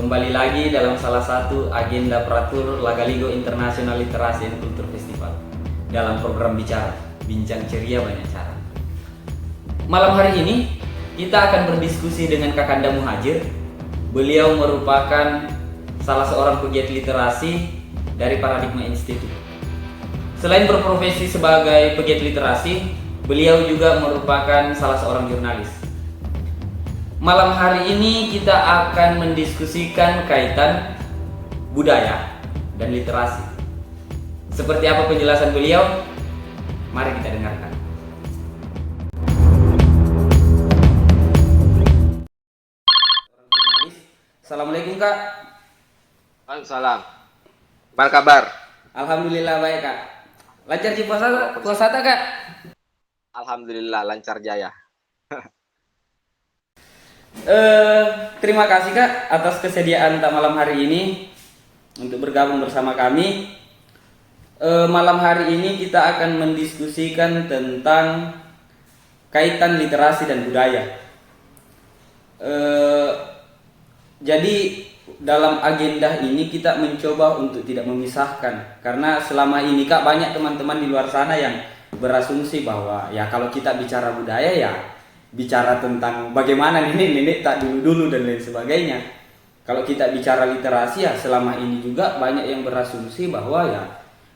Kembali lagi dalam salah satu agenda peratur Lagaligo International Literasi and Culture Festival dalam program Bicara, Bincang Ceria Banyak Cara. Malam hari ini kita akan berdiskusi dengan Kakanda Muhajir. Beliau merupakan salah seorang pegiat literasi dari Paradigma Institute. Selain berprofesi sebagai pegiat literasi, beliau juga merupakan salah seorang jurnalis. Malam hari ini kita akan mendiskusikan kaitan budaya dan literasi. Seperti apa penjelasan beliau? Mari kita dengarkan. Assalamualaikum Kak. Waalaikumsalam. Gimana kabar? Alhamdulillah baik Kak. Lancar di puasa tak Kak? Alhamdulillah lancar jaya. Terima kasih Kak atas kesediaan tak malam hari ini untuk bergabung bersama kami. Malam hari ini kita akan mendiskusikan tentang kaitan literasi dan budaya. Jadi dalam agenda ini kita mencoba untuk tidak memisahkan, karena selama ini Kak banyak teman-teman di luar sana yang berasumsi bahwa ya kalau kita bicara budaya ya bicara tentang bagaimana nenek-nenek tak dulu-dulu dan lain sebagainya. Kalau kita bicara literasi ya selama ini juga banyak yang berasumsi bahwa ya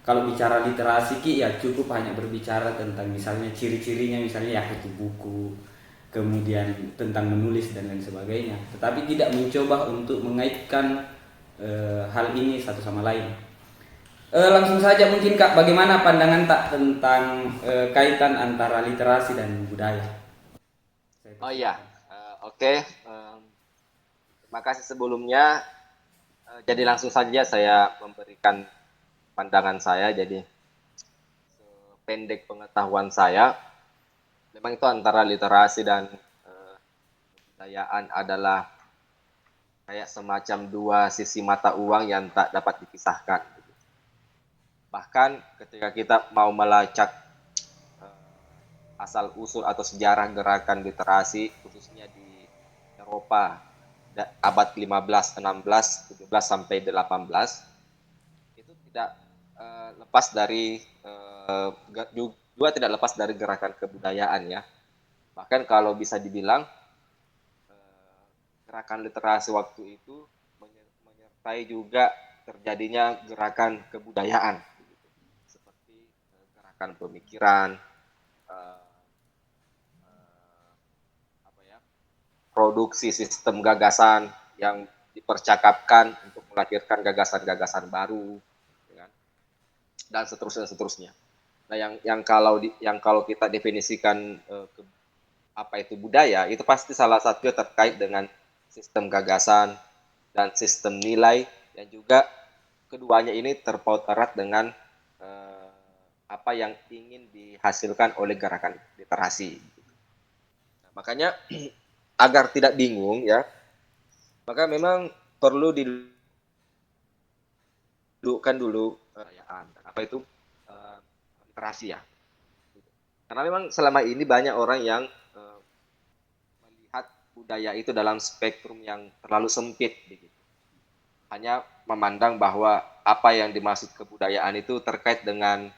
kalau bicara literasi Ki ya cukup hanya berbicara tentang misalnya ciri-cirinya, misalnya ya itu buku, kemudian tentang menulis dan lain sebagainya. Tetapi tidak mencoba untuk mengaitkan hal ini satu sama lain. Langsung saja mungkin Kak, bagaimana pandangan tak tentang kaitan antara literasi dan budaya? Oh iya, oke. Terima kasih sebelumnya. Jadi langsung saja saya memberikan pandangan saya. Jadi pendek pengetahuan saya, memang itu antara literasi dan kebudayaan adalah kayak semacam dua sisi mata uang yang tak dapat dipisahkan. Bahkan ketika kita mau melacak asal usul atau sejarah gerakan literasi khususnya di Eropa abad 15, 16, 17 sampai 18 itu tidak lepas dari juga tidak lepas dari gerakan kebudayaan ya. Bahkan kalau bisa dibilang gerakan literasi waktu itu menyertai juga terjadinya gerakan kebudayaan seperti gerakan pemikiran, produksi sistem gagasan yang dipercakapkan untuk melahirkan gagasan-gagasan baru, dan seterusnya. Nah, yang kalau kita definisikan apa itu budaya, itu pasti salah satunya terkait dengan sistem gagasan dan sistem nilai, dan juga keduanya ini terpaut erat dengan apa yang ingin dihasilkan oleh gerakan literasi. Nah, makanya agar tidak bingung ya, maka memang perlu didudukkan dulu apa itu literasi ya. Karena memang selama ini banyak orang yang melihat budaya itu dalam spektrum yang terlalu sempit begitu. Hanya memandang bahwa apa yang dimaksud kebudayaan itu terkait dengan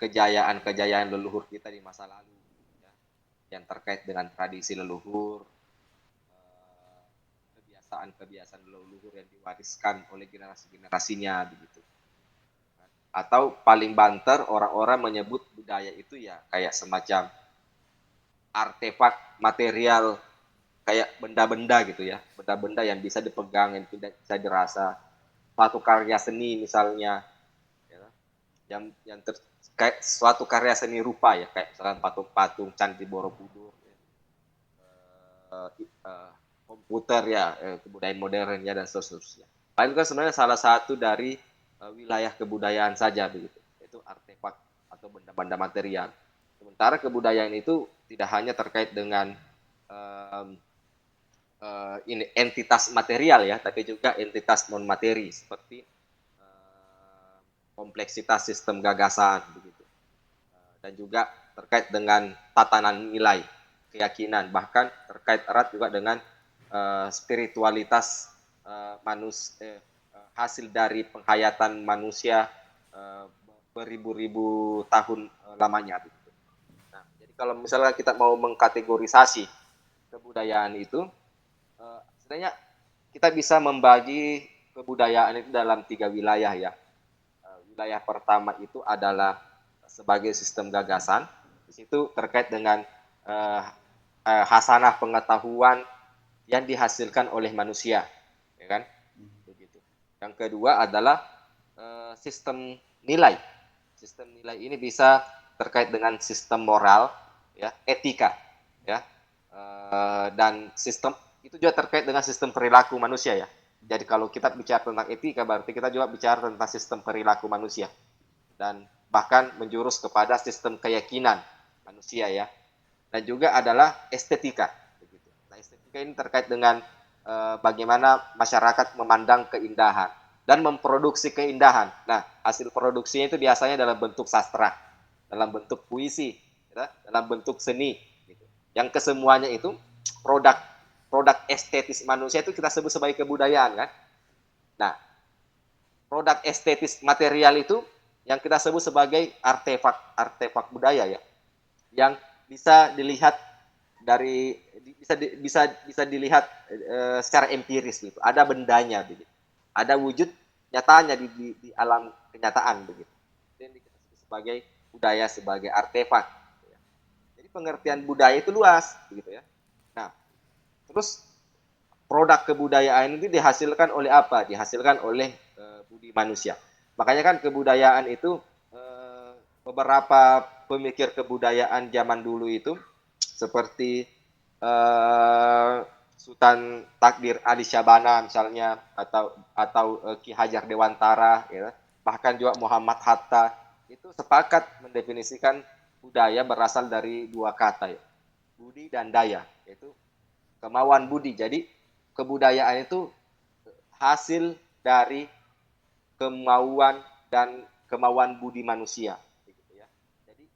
kejayaan-kejayaan leluhur kita di masa lalu. Yang terkait dengan tradisi leluhur, kebiasaan-kebiasaan leluhur yang diwariskan oleh generasi-generasinya begitu. Atau paling banter orang-orang menyebut budaya itu ya kayak semacam artefak material, kayak benda-benda gitu ya, benda-benda yang bisa dipegang, yang tidak bisa dirasa, suatu karya seni misalnya, yang kayak suatu karya seni rupa ya, kayak misalkan patung-patung Candi Borobudur, komputer ya, kebudayaan modern ya, dan seterusnya. Itu kan sebenarnya salah satu dari wilayah kebudayaan saja begitu, yaitu artefak atau benda-benda material. Sementara kebudayaan itu tidak hanya terkait dengan ini entitas material ya, tapi juga entitas non materi seperti kompleksitas sistem gagasan begitu, dan juga terkait dengan tatanan nilai, keyakinan, bahkan terkait erat juga dengan spiritualitas hasil dari penghayatan manusia beribu-ribu tahun lamanya. Nah, jadi kalau misalnya kita mau mengkategorisasi kebudayaan itu, sebenarnya kita bisa membagi kebudayaan itu dalam 3 wilayah ya. Wilayah pertama itu adalah sebagai sistem gagasan. Di situ terkait dengan hasanah pengetahuan yang dihasilkan oleh manusia, ya kan? Begitu. Yang kedua adalah sistem nilai. Sistem nilai ini bisa terkait dengan sistem moral, ya, etika, ya, dan sistem itu juga terkait dengan sistem perilaku manusia ya. Jadi kalau kita bicara tentang etika, berarti kita juga bicara tentang sistem perilaku manusia dan bahkan menjurus kepada sistem keyakinan manusia ya. Dan juga adalah estetika. Nah, estetika ini terkait dengan bagaimana masyarakat memandang keindahan dan memproduksi keindahan. Nah, hasil produksinya itu biasanya dalam bentuk sastra, dalam bentuk puisi, ya, dalam bentuk seni. Gitu. Yang kesemuanya itu produk estetis manusia itu kita sebut sebagai kebudayaan kan. Nah, produk estetis material itu yang kita sebut sebagai artefak budaya ya, yang bisa dilihat dari bisa dilihat secara empiris gitu. Ada bendanya begitu. Ada wujud nyatanya di alam kenyataan begitu. Ini kita sebut sebagai budaya, sebagai artefak. Jadi pengertian budaya itu luas begitu ya. Nah, terus produk kebudayaan itu dihasilkan oleh apa? Dihasilkan oleh budi manusia. Makanya kan kebudayaan itu beberapa pemikir kebudayaan zaman dulu itu seperti Sultan Takdir Ali Syabana misalnya atau Ki Hajar Dewantara ya, bahkan juga Muhammad Hatta itu sepakat mendefinisikan budaya berasal dari 2 kata ya, budi dan daya, yaitu kemauan budi. Jadi kebudayaan itu hasil dari kemauan budi manusia. Jadi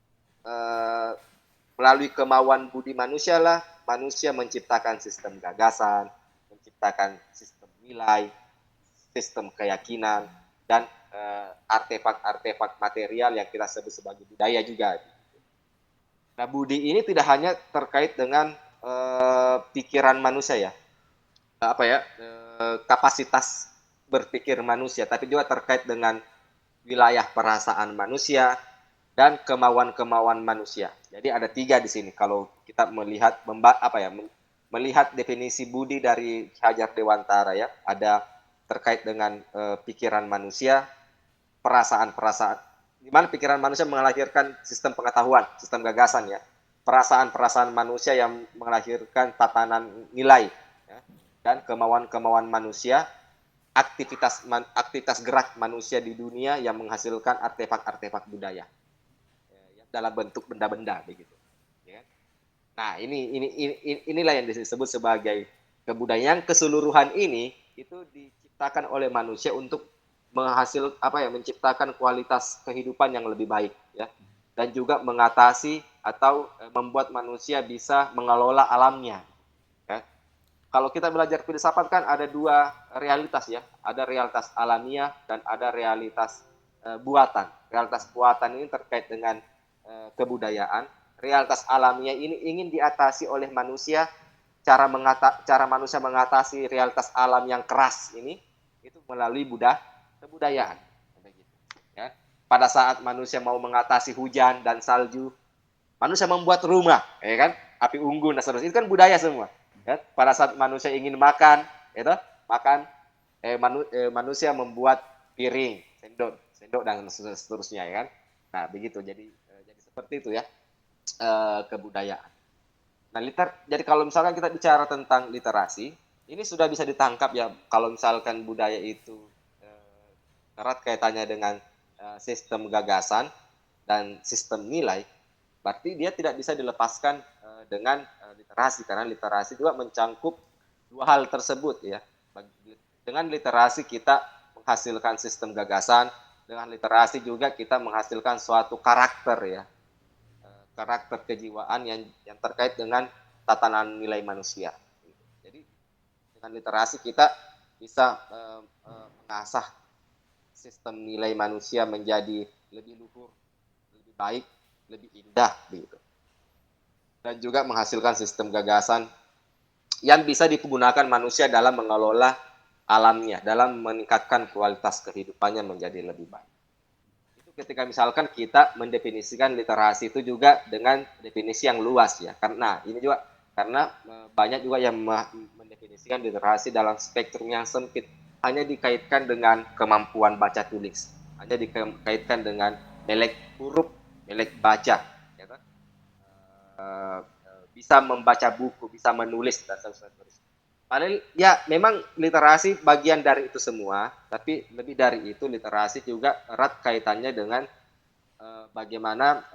melalui kemauan budi manusia lah manusia menciptakan sistem gagasan, menciptakan sistem nilai, sistem keyakinan, dan artefak-artefak material yang kita sebut sebagai budaya juga. Nah, budi ini tidak hanya terkait dengan pikiran manusia ya, kapasitas berpikir manusia, tapi juga terkait dengan wilayah perasaan manusia dan kemauan-kemauan manusia. Jadi ada 3 di sini. Kalau kita melihat melihat definisi budi dari Hajar Dewantara ya, ada terkait dengan pikiran manusia, perasaan-perasaan. Di mana pikiran manusia melahirkan sistem pengetahuan, sistem gagasan ya. Perasaan-perasaan manusia yang melahirkan tatanan nilai ya. Dan kemauan-kemauan manusia, aktivitas gerak manusia di dunia yang menghasilkan artefak-artefak budaya dalam bentuk benda-benda begitu. Ya. Nah, inilah yang disebut sebagai kebudayaan. Keseluruhan ini itu diciptakan oleh manusia untuk menciptakan kualitas kehidupan yang lebih baik ya. Dan juga mengatasi atau membuat manusia bisa mengelola alamnya. Ya. Kalau kita belajar filsafat kan ada 2 realitas ya, ada realitas alamiah dan ada realitas buatan. Realitas buatan ini terkait dengan kebudayaan. Realitas alamiah ini ingin diatasi oleh manusia. Cara manusia mengatasi realitas alam yang keras ini itu melalui kebudayaan. Ya. Pada saat manusia mau mengatasi hujan dan salju, manusia membuat rumah, ya kan? Api unggun dan seterusnya. Itu kan budaya semua. Ya. Pada saat manusia ingin makan, manusia membuat piring, sendok dan seterusnya, ya kan? Nah, begitu. Jadi seperti itu ya kebudayaan. Nah, jadi kalau misalkan kita bicara tentang literasi, ini sudah bisa ditangkap ya kalau misalkan budaya itu erat kaitannya dengan sistem gagasan dan sistem nilai, berarti dia tidak bisa dilepaskan dengan literasi, karena literasi juga mencangkup 2 hal tersebut ya. Dengan literasi kita menghasilkan sistem gagasan, dengan literasi juga kita menghasilkan suatu karakter ya. Karakter kejiwaan yang terkait dengan tatanan nilai manusia. Jadi Dengan literasi kita bisa mengasah sistem nilai manusia menjadi lebih luhur, lebih baik, lebih indah begitu. Dan juga menghasilkan sistem gagasan yang bisa digunakan manusia dalam mengelola alamnya, dalam meningkatkan kualitas kehidupannya menjadi lebih baik. Itu ketika misalkan kita mendefinisikan literasi itu juga dengan definisi yang luas ya. Karena ini juga karena banyak juga yang mendefinisikan literasi dalam spektrum yang sempit, hanya dikaitkan dengan kemampuan baca tulis, hanya dikaitkan dengan melek huruf, melek baca, ya kan? Bisa membaca buku, bisa menulis dan seterusnya. Padahal ya memang literasi bagian dari itu semua, tapi lebih dari itu literasi juga erat kaitannya dengan bagaimana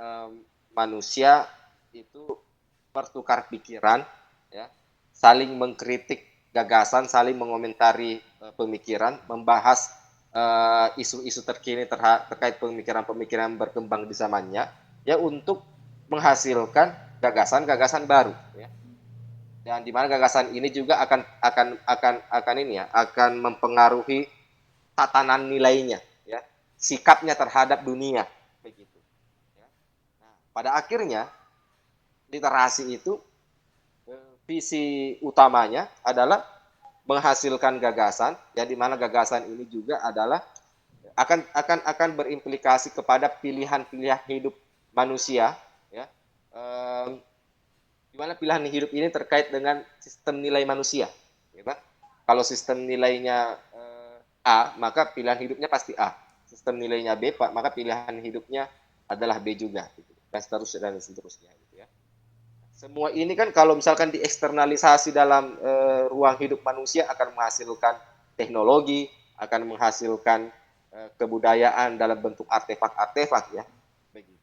manusia itu bertukar pikiran, ya, saling mengkritik gagasan, saling mengomentari pemikiran, membahas isu-isu terkini terkait pemikiran-pemikiran berkembang di zamannya, ya untuk menghasilkan gagasan-gagasan baru, ya. Dan di mana gagasan ini juga akan ini ya, akan mempengaruhi tatanan nilainya, ya, sikapnya terhadap dunia, begitu. Ya. Nah, pada akhirnya literasi itu visi utamanya adalah menghasilkan gagasan, yang di mana gagasan ini juga adalah akan berimplikasi kepada pilihan-pilihan hidup manusia, ya. Di mana pilihan hidup ini terkait dengan sistem nilai manusia, ya kan? Kalau sistem nilainya A, maka pilihan hidupnya pasti A. Sistem nilainya B, maka pilihan hidupnya adalah B juga, gitu. Dan seterusnya, gitu ya. Semua ini kan kalau misalkan dieksternalisasi dalam ruang hidup manusia akan menghasilkan teknologi, akan menghasilkan kebudayaan dalam bentuk artefak-artefak, ya. Begitu.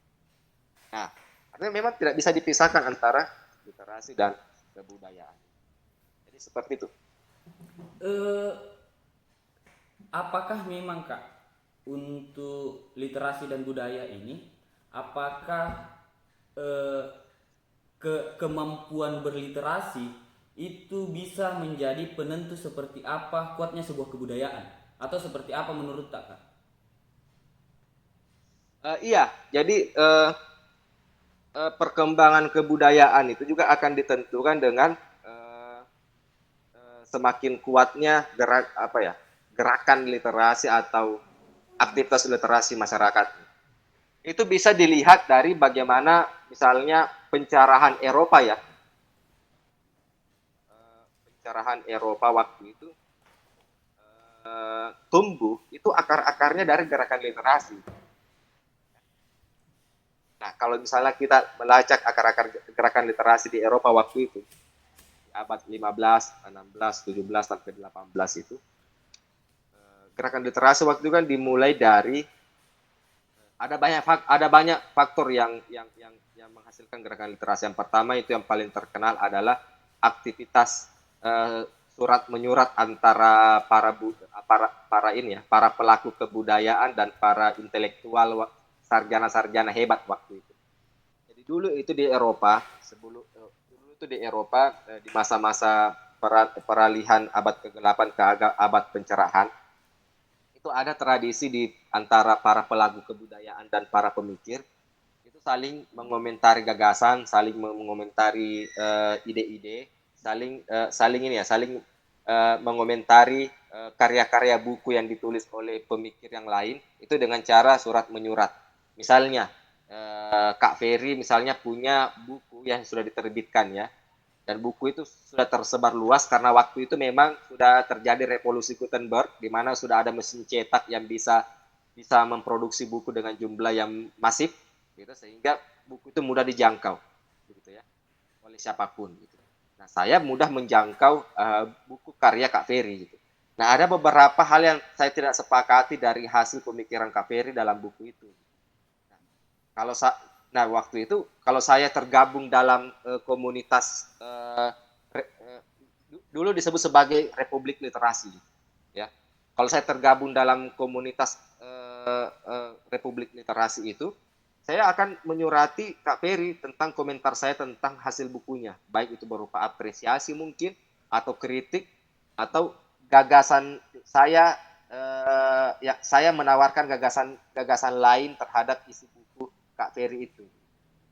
Nah, artinya memang tidak bisa dipisahkan antara literasi dan kebudayaan. Jadi seperti itu. Eh, Apakah memang Kak untuk literasi dan budaya ini, apakah eh, kemampuan berliterasi itu bisa menjadi penentu seperti apa kuatnya sebuah kebudayaan, atau seperti apa menurut Kak? Iya, jadi perkembangan kebudayaan itu juga akan ditentukan dengan semakin kuatnya gerakan literasi atau aktivitas literasi masyarakat. Itu bisa dilihat dari bagaimana misalnya pencerahan Eropa, ya. Pencerahan Eropa waktu itu tumbuh itu akar-akarnya dari gerakan literasi. Nah, kalau misalnya kita melacak akar-akar gerakan literasi di Eropa waktu itu, di abad 15, 16, 17 sampai 18 itu, gerakan literasi waktu itu kan dimulai dari ada banyak faktor yang menghasilkan gerakan literasi. Yang pertama itu yang paling terkenal adalah aktivitas surat menyurat antara para pelaku kebudayaan dan para intelektual sarjana-sarjana hebat waktu itu. Jadi dulu itu di Eropa, di masa-masa peralihan abad ke-8 ke abad pencerahan, itu ada tradisi di antara para pelaku kebudayaan dan para pemikir itu saling mengomentari gagasan, saling mengomentari ide-ide, saling mengomentari karya-karya buku yang ditulis oleh pemikir yang lain itu dengan cara surat menyurat. Misalnya Kak Ferry misalnya punya buku yang sudah diterbitkan, ya. Dan buku itu sudah tersebar luas karena waktu itu memang sudah terjadi revolusi Gutenberg di mana sudah ada mesin cetak yang bisa memproduksi buku dengan jumlah yang masif, gitu, sehingga buku itu mudah dijangkau, gitu ya, oleh siapapun. Gitu. Nah, saya mudah menjangkau buku karya Kak Ferry. Gitu. Nah, ada beberapa hal yang saya tidak sepakati dari hasil pemikiran Kak Ferry dalam buku itu. Kalau waktu itu kalau saya tergabung dalam komunitas dulu disebut sebagai Republik Literasi, ya. Kalau saya tergabung dalam komunitas Republik Literasi itu, saya akan menyurati Kak Ferry tentang komentar saya tentang hasil bukunya, baik itu berupa apresiasi mungkin atau kritik, atau gagasan saya ya saya menawarkan gagasan lain terhadap isi buku Kak Ferry itu.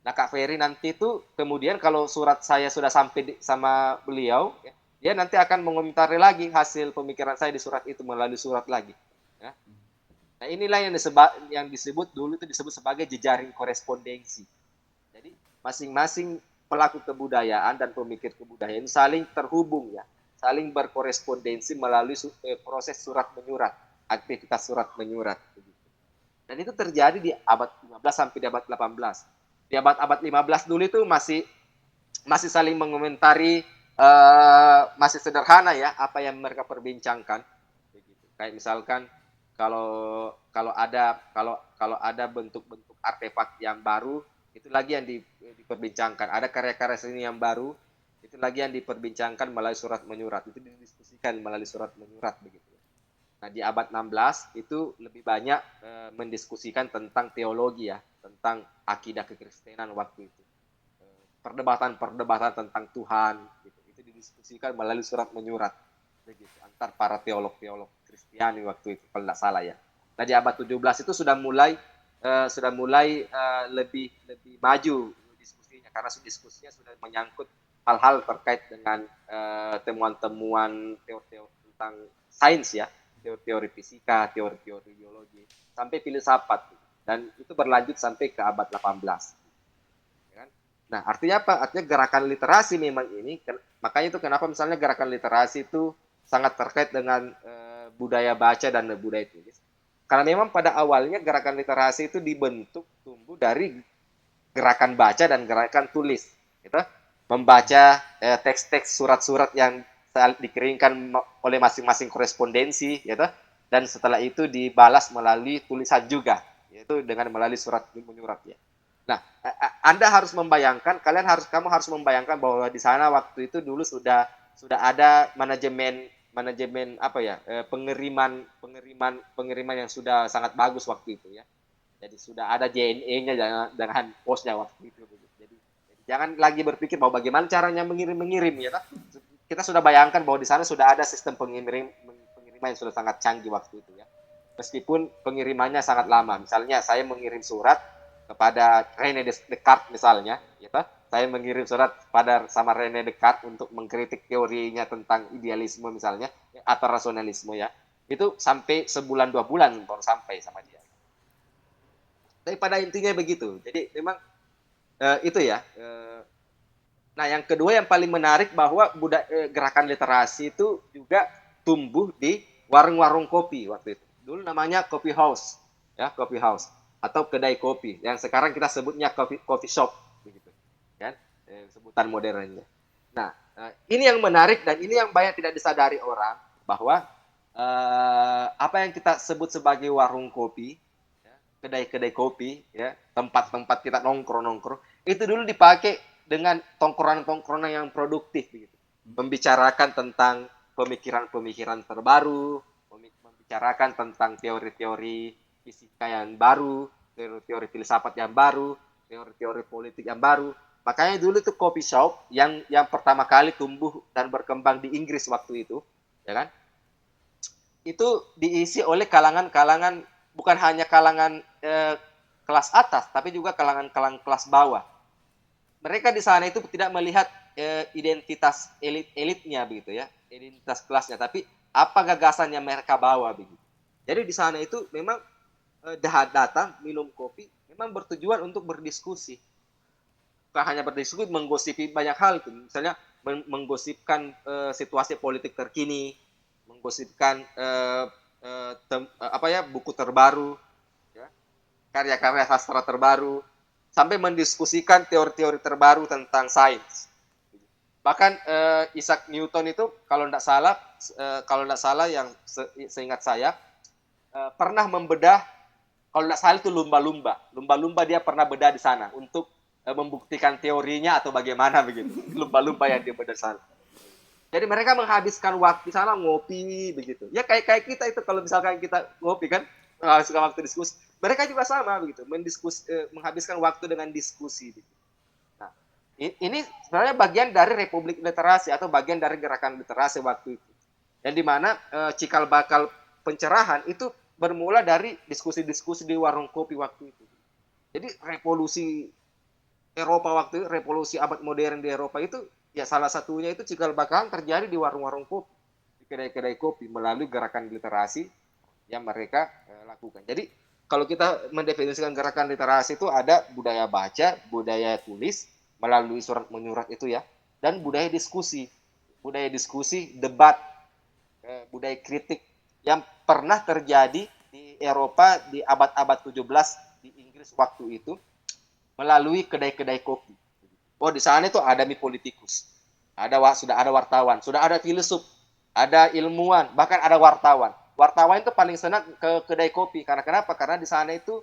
Nah, Kak Ferry nanti itu kemudian kalau surat saya sudah sampai sama beliau, ya, dia nanti akan mengomentari lagi hasil pemikiran saya di surat itu melalui surat lagi. Ya. Nah, inilah yang disebut dulu itu disebut sebagai jejaring korespondensi. Jadi masing-masing pelaku kebudayaan dan pemikir kebudayaan saling terhubung ya, saling berkorespondensi melalui proses surat menyurat, aktivitas surat menyurat. Dan itu terjadi di abad 15 sampai di abad 18. Di abad-abad 15 dulu itu masih saling mengomentari masih sederhana ya apa yang mereka perbincangkan. Begitu. Kayak misalkan kalau ada bentuk-bentuk artefak yang baru itu lagi yang diperbincangkan. Ada karya-karya seni yang baru itu lagi yang diperbincangkan melalui surat menyurat. Itu didiskusikan melalui surat menyurat begitu. Nah, di abad 16 itu lebih banyak mendiskusikan tentang teologi ya, tentang akidah kekristenan waktu itu. Perdebatan-perdebatan tentang Tuhan gitu. Itu didiskusikan melalui surat menyurat begitu antar para teolog-teolog Kristiani waktu itu kalau tidak salah ya. Nah, di abad 17 itu sudah mulai lebih maju diskusinya karena diskusinya sudah menyangkut hal-hal terkait dengan temuan-temuan teori tentang sains ya, teori fisika, teori biologi, sampai filsafat. Dan itu berlanjut sampai ke abad 18. Ya kan? Nah, artinya apa? Artinya gerakan literasi memang ini, makanya itu kenapa misalnya gerakan literasi itu sangat terkait dengan budaya baca dan budaya tulis. Karena memang pada awalnya gerakan literasi itu dibentuk tumbuh dari gerakan baca dan gerakan tulis. Gitu? Membaca teks-teks surat-surat yang dikeringkan oleh masing-masing korespondensi, gitu? Dan setelah itu dibalas melalui tulisan juga, yaitu dengan melalui surat menyurat ya. Nah, Anda harus membayangkan, kamu harus membayangkan bahwa di sana waktu itu dulu sudah ada manajemen apa ya, pengiriman yang sudah sangat bagus waktu itu ya. Jadi sudah ada JNE-nya dengan posnya waktu itu. Jadi jangan lagi berpikir bahwa bagaimana caranya mengirim ya. Kita sudah bayangkan bahwa di sana sudah ada sistem pengiriman yang sudah sangat canggih waktu itu ya. Meskipun pengirimannya sangat lama. Misalnya saya mengirim surat kepada René Descartes misalnya, gitu. Saya mengirim surat pada sama René Descartes untuk mengkritik teorinya tentang idealisme misalnya atau rasionalisme ya. Itu sampai sebulan 2 bulan baru sampai sama dia. Tapi pada intinya begitu. Jadi memang itu ya. Nah, yang kedua yang paling menarik bahwa gerakan literasi itu juga tumbuh di warung-warung kopi waktu itu. Dulu namanya coffee house, ya coffee house atau kedai kopi. Yang sekarang kita sebutnya coffee shop, begitu, kan? Sebutan modernnya. Nah, ini yang menarik dan ini yang banyak tidak disadari orang bahwa apa yang kita sebut sebagai warung kopi, ya, kedai-kedai kopi, ya, tempat-tempat kita nongkrong-nongkrong, itu dulu dipakai dengan tongkrongan-tongkrongan yang produktif begitu. Membicarakan tentang pemikiran-pemikiran terbaru, membicarakan tentang teori-teori fisika yang baru, teori-teori filsafat yang baru, teori-teori politik yang baru. Makanya dulu itu coffee shop yang pertama kali tumbuh dan berkembang di Inggris waktu itu, ya kan? Itu diisi oleh kalangan-kalangan, bukan hanya kalangan kelas atas, tapi juga kalangan-kalangan kelas bawah. Mereka di sana itu tidak melihat identitas elitnya begitu ya, identitas kelasnya, tapi apa gagasan yang mereka bawa begitu. Jadi di sana itu memang datang minum kopi memang bertujuan untuk berdiskusi. Bukan hanya berdiskusi, menggosipi banyak hal itu. Misalnya menggosipkan situasi politik terkini, menggosipkan buku terbaru, ya, karya-karya sastra terbaru, sampai mendiskusikan teori-teori terbaru tentang sains. Bahkan Isaac Newton itu kalau tidak salah yang seingat saya pernah membedah, kalau tidak salah itu lumba-lumba dia pernah bedah di sana untuk membuktikan teorinya atau bagaimana begitu. Lumba-lumba yang dia bedah di sana. Jadi mereka menghabiskan waktu di sana ngopi begitu. Ya kayak kita itu kalau misalkan kita ngopi kan menghabiskan waktu diskusi. Mereka juga sama begitu, menghabiskan waktu dengan diskusi. Nah, ini sebenarnya bagian dari Republik Literasi atau bagian dari gerakan literasi waktu itu. yang dimana cikal bakal pencerahan itu bermula dari diskusi-diskusi di warung kopi waktu itu. Jadi revolusi Eropa waktu itu, revolusi abad modern di Eropa itu, ya salah satunya itu cikal bakal terjadi di warung-warung kopi, di kedai-kedai kopi melalui gerakan literasi yang mereka lakukan. Jadi kalau kita mendefinisikan gerakan literasi itu ada budaya baca, budaya tulis melalui surat menyurat itu ya, dan budaya diskusi, debat, budaya kritik yang pernah terjadi di Eropa di abad-abad 17 di Inggris waktu itu melalui kedai-kedai kopi. Oh, di sana itu ada politikus, sudah ada wartawan, sudah ada filsuf, ada ilmuwan, bahkan ada wartawan. Wartawan itu paling senang ke kedai kopi karena kenapa? Karena di sana itu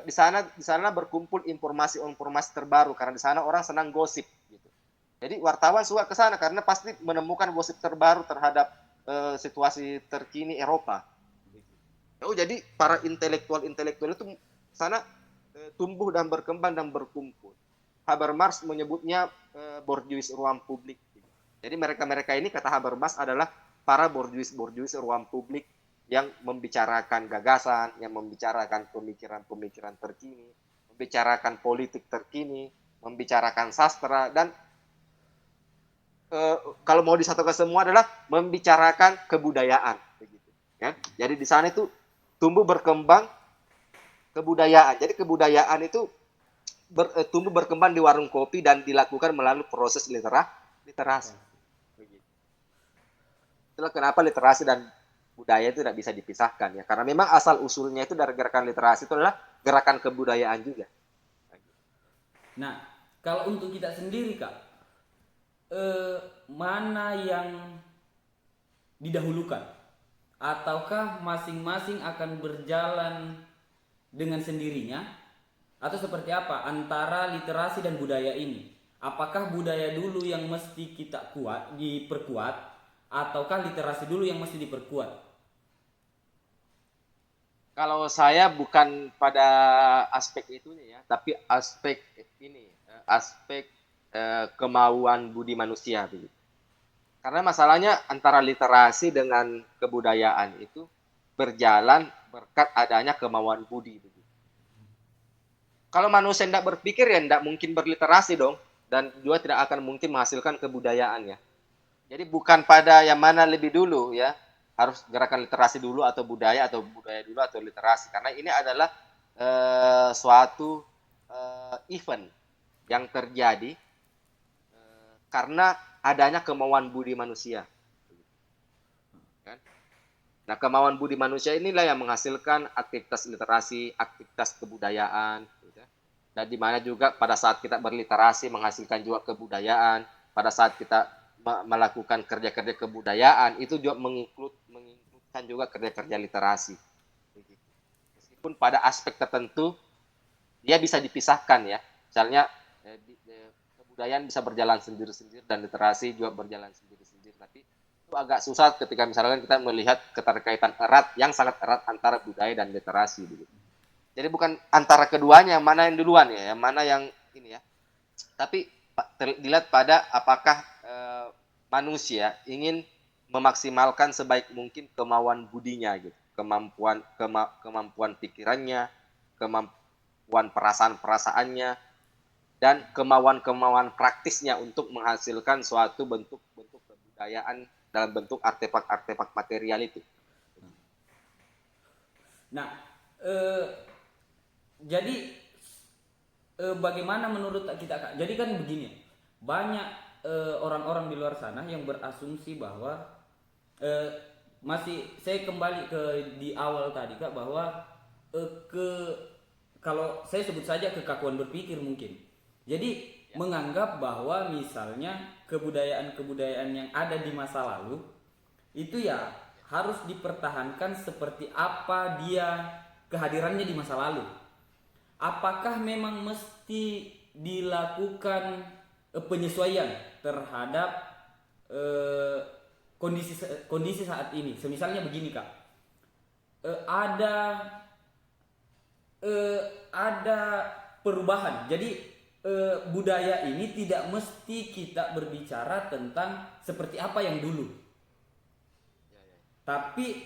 di sana berkumpul informasi terbaru karena di sana orang senang gosip gitu. Jadi wartawan suka ke sana karena pasti menemukan gosip terbaru terhadap situasi terkini Eropa. Oh, jadi para intelektual itu sana tumbuh dan berkembang dan berkumpul. Habermas menyebutnya borjuis ruang publik. Jadi mereka ini kata Habermas adalah para borjuis ruang publik yang membicarakan gagasan, yang membicarakan pemikiran-pemikiran terkini, membicarakan politik terkini, membicarakan sastra dan kalau mau disatukan semua adalah membicarakan kebudayaan begitu ya. Jadi di sana itu tumbuh berkembang kebudayaan. Jadi kebudayaan itu tumbuh berkembang di warung kopi dan dilakukan melalui proses literasi. Itulah kenapa literasi dan budaya itu tidak bisa dipisahkan ya. Karena memang asal usulnya itu dari gerakan literasi itu adalah gerakan kebudayaan juga. Nah, kalau untuk kita sendiri Kak, mana yang didahulukan? Ataukah masing-masing akan berjalan dengan sendirinya? Atau seperti apa antara literasi dan budaya ini? Apakah budaya dulu yang mesti kita diperkuat, ataukah literasi dulu yang mesti diperkuat? Kalau saya bukan pada aspek itunya ya, tapi aspek kemauan budi manusia begitu. Karena masalahnya antara literasi dengan kebudayaan itu berjalan berkat adanya kemauan budi begitu. Kalau manusia tidak berpikir ya tidak mungkin berliterasi dong, dan juga tidak akan mungkin menghasilkan kebudayaan ya. Jadi bukan pada yang mana lebih dulu ya, harus gerakan literasi dulu atau budaya dulu atau literasi, karena ini adalah suatu event yang terjadi karena adanya kemauan budi manusia. Nah, kemauan budi manusia inilah yang menghasilkan aktivitas literasi, aktivitas kebudayaan. Dan di mana juga pada saat kita berliterasi menghasilkan juga kebudayaan, pada saat kita melakukan kerja-kerja kebudayaan itu juga menginkludkan juga kerja-kerja literasi. Meskipun pada aspek tertentu dia bisa dipisahkan ya. Misalnya kebudayaan bisa berjalan sendiri-sendiri dan literasi juga berjalan sendiri-sendiri. Tapi itu agak susah ketika misalkan kita melihat keterkaitan erat yang sangat erat antara budaya dan literasi begitu. Jadi bukan antara keduanya mana yang duluan ya, yang mana yang ini ya. Tapi dilihat pada apakah manusia ingin memaksimalkan sebaik mungkin kemauan budinya gitu, kemampuan pikirannya, kemampuan perasaan-perasaannya, dan kemauan praktisnya untuk menghasilkan suatu bentuk kebudayaan dalam bentuk artefak material itu. Nah, jadi bagaimana menurut kita Kak? Jadi kan begini, banyak orang-orang di luar sana yang berasumsi bahwa saya kembali ke di awal tadi Kak, bahwa kalau saya sebut saja kekakuan berpikir mungkin. Jadi menganggap bahwa misalnya kebudayaan-kebudayaan yang ada di masa lalu itu ya harus dipertahankan seperti apa dia kehadirannya di masa lalu. Apakah memang mesti dilakukan penyesuaian terhadap kondisi saat ini? Semisalnya begini Kak, ada perubahan. Jadi budaya ini tidak mesti kita berbicara tentang seperti apa yang dulu. tapi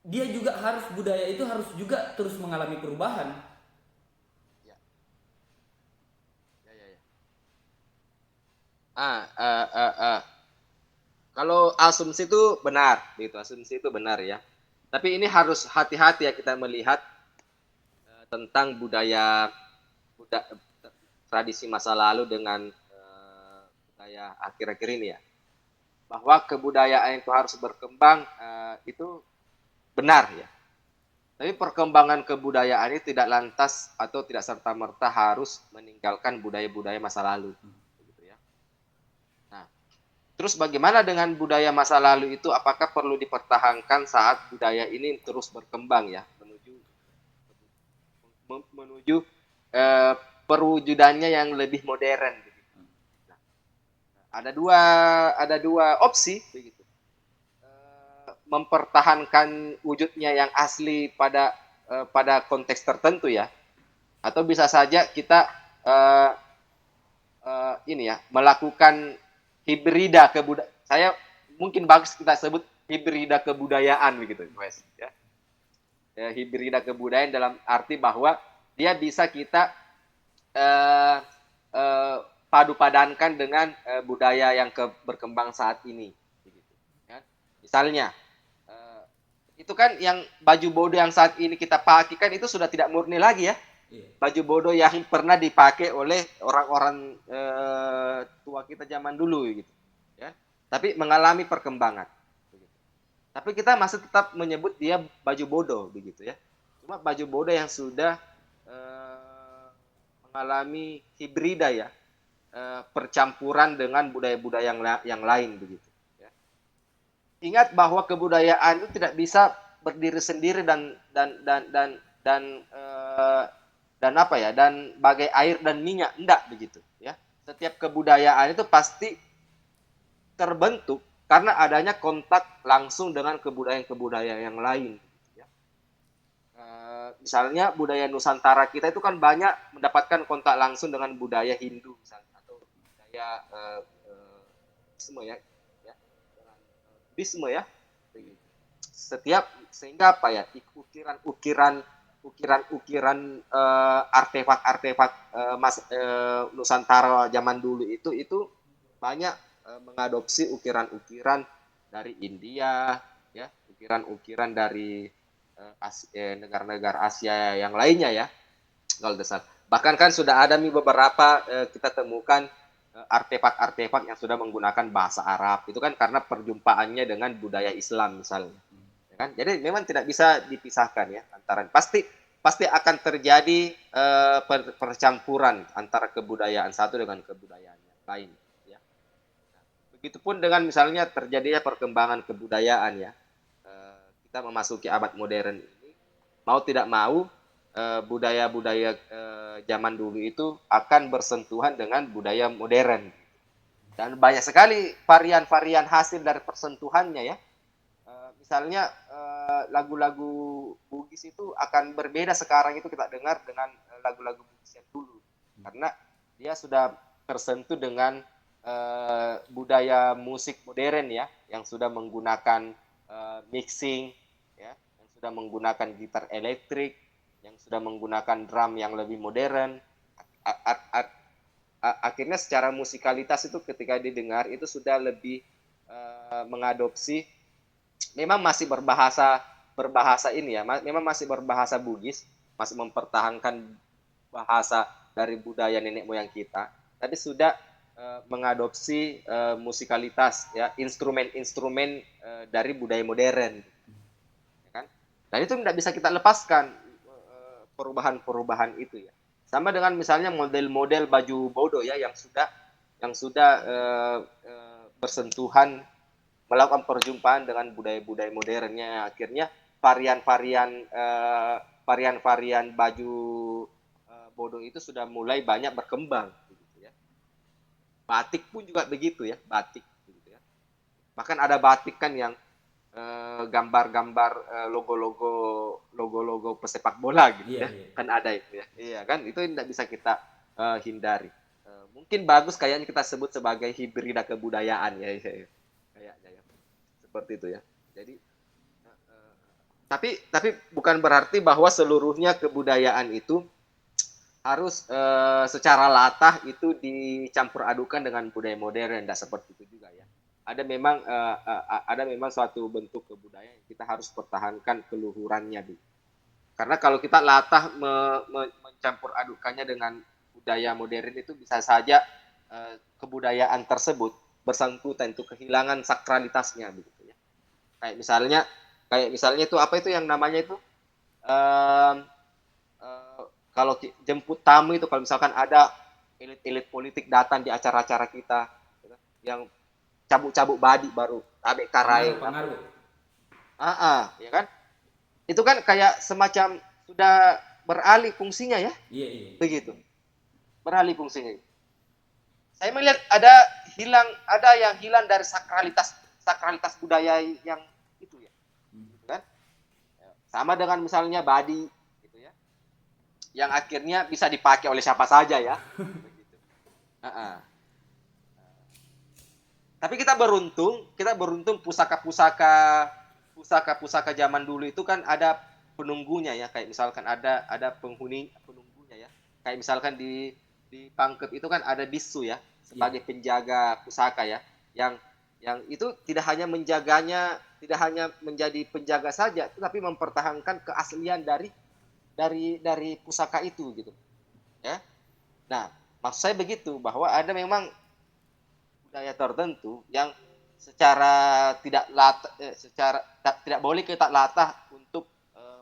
dia juga harus, budaya itu harus juga terus mengalami perubahan. Ya, ya, ya, ya. Ah, ah, ah, ah. Kalau asumsi itu benar, gitu. Asumsi itu benar ya. Tapi ini harus hati-hati ya kita melihat tentang tradisi masa lalu dengan budaya akhir-akhir ini ya. Bahwa kebudayaan itu harus berkembang itu benar ya. Tapi perkembangan kebudayaan ini tidak lantas atau tidak serta-merta harus meninggalkan budaya-budaya masa lalu. Gitu ya. Nah, terus bagaimana dengan budaya masa lalu itu? Apakah perlu dipertahankan saat budaya ini terus berkembang ya, menuju eh, perwujudannya yang lebih modern? Begitu. Nah, ada dua opsi begitu. Mempertahankan wujudnya yang asli pada konteks tertentu ya, atau bisa saja kita uh, ini ya melakukan hibrida kebudayaan. Saya mungkin bagus kita sebut hibrida kebudayaan begitu, Wes. Ya. Hibrida kebudayaan dalam arti bahwa dia bisa kita uh, uh, padu-padankan dengan budaya yang berkembang saat ini. Begitu. Ya. Misalnya, itu kan yang baju bodo yang saat ini kita pakai kan itu sudah tidak murni lagi ya. Baju bodo yang pernah dipakai oleh orang-orang tua kita zaman dulu gitu ya, tapi mengalami perkembangan begitu. Tapi kita masih tetap menyebut dia baju bodo begitu ya, cuma baju bodo yang sudah mengalami hibrida ya, percampuran dengan budaya-budaya yang lain begitu ya. Ingat bahwa kebudayaan itu tidak bisa berdiri sendiri dan apa ya, dan bagai air dan minyak, enggak begitu ya. Setiap kebudayaan itu pasti terbentuk karena adanya kontak langsung dengan kebudayaan yang lain ya. Misalnya budaya Nusantara kita itu kan banyak mendapatkan kontak langsung dengan budaya Hindu misalnya, atau budaya semua ya, Buddhisme ya. Setiap sehingga apa ya, ukiran-ukiran artefak-artefak Nusantara zaman dulu itu banyak mengadopsi ukiran-ukiran dari India ya, ukiran-ukiran dari negara-negara Asia yang lainnya ya, kalau dasar. Bahkan kan sudah ada beberapa kita temukan artefak-artefak yang sudah menggunakan bahasa Arab, itu kan karena perjumpaannya dengan budaya Islam misalnya. Kan? Jadi memang tidak bisa dipisahkan ya antara, pasti akan terjadi percampuran antara kebudayaan satu dengan kebudayaan yang lain ya. Begitupun dengan misalnya terjadinya perkembangan kebudayaan ya, kita memasuki abad modern ini, mau tidak mau budaya-budaya zaman dulu itu akan bersentuhan dengan budaya modern, dan banyak sekali varian-varian hasil dari persentuhannya ya. Misalnya lagu-lagu Bugis itu akan berbeda sekarang itu kita dengar dengan lagu-lagu Bugis yang dulu, karena dia sudah tersentuh dengan budaya musik modern ya, yang sudah menggunakan mixing ya, yang sudah menggunakan gitar elektrik, yang sudah menggunakan drum yang lebih modern. Akhirnya secara musikalitas itu ketika didengar itu sudah lebih mengadopsi, memang masih berbahasa ini ya, memang masih berbahasa Bugis, masih mempertahankan bahasa dari budaya nenek moyang kita, tapi sudah mengadopsi musikalitas ya, instrumen-instrumen dari budaya modern ya kan. Dan itu tidak bisa kita lepaskan perubahan-perubahan itu ya. Sama dengan misalnya model-model baju bodo ya, yang sudah bersentuhan, melakukan perjumpaan dengan budaya-budaya modernnya, akhirnya varian-varian baju bodo itu sudah mulai banyak berkembang gitu ya. Batik pun juga begitu ya, batik gitu ya. Bahkan ada batik kan yang gambar-gambar logo-logo pesepak bola gitu ya. Kan ada itu ya. Iya kan, itu tidak bisa kita hindari. Mungkin bagus kayaknya kita sebut sebagai hibrida kebudayaan ya. Kayaknya ya. Seperti itu ya. Jadi tapi bukan berarti bahwa seluruhnya kebudayaan itu harus secara latah itu dicampur adukan dengan budaya modern, tidak seperti itu juga ya. Ada memang suatu bentuk kebudayaan yang kita harus pertahankan keluhurannya dulu. Karena kalau kita latah mencampur adukannya dengan budaya modern itu bisa saja kebudayaan tersebut bersangkutan itu kehilangan sakralitasnya begitu ya. Kayak misalnya itu apa itu yang namanya itu eh, kalau jemput tamu itu, kalau misalkan ada elit-elit politik datang di acara-acara kita gitu, yang cabuk-cabuk badi baru abe karai Pengaruh. ya kan, itu kan kayak semacam sudah beralih fungsinya ya, Iya, iya. begitu, beralih fungsinya. Saya melihat ada yang hilang dari sakralitas budaya yang itu ya, gitu kan, sama dengan misalnya badi gitu ya, yang akhirnya bisa dipakai oleh siapa saja ya. Begitu. Tapi kita beruntung pusaka zaman dulu itu kan ada penunggunya ya, kayak misalkan ada penunggunya ya. Kayak misalkan di Pangkep itu kan ada bisu ya sebagai penjaga pusaka ya, yang itu tidak hanya menjadi penjaga saja, tetapi mempertahankan keaslian dari pusaka itu gitu ya. Nah, maksud saya begitu, bahwa ada memang budaya tertentu yang tidak boleh kita latah untuk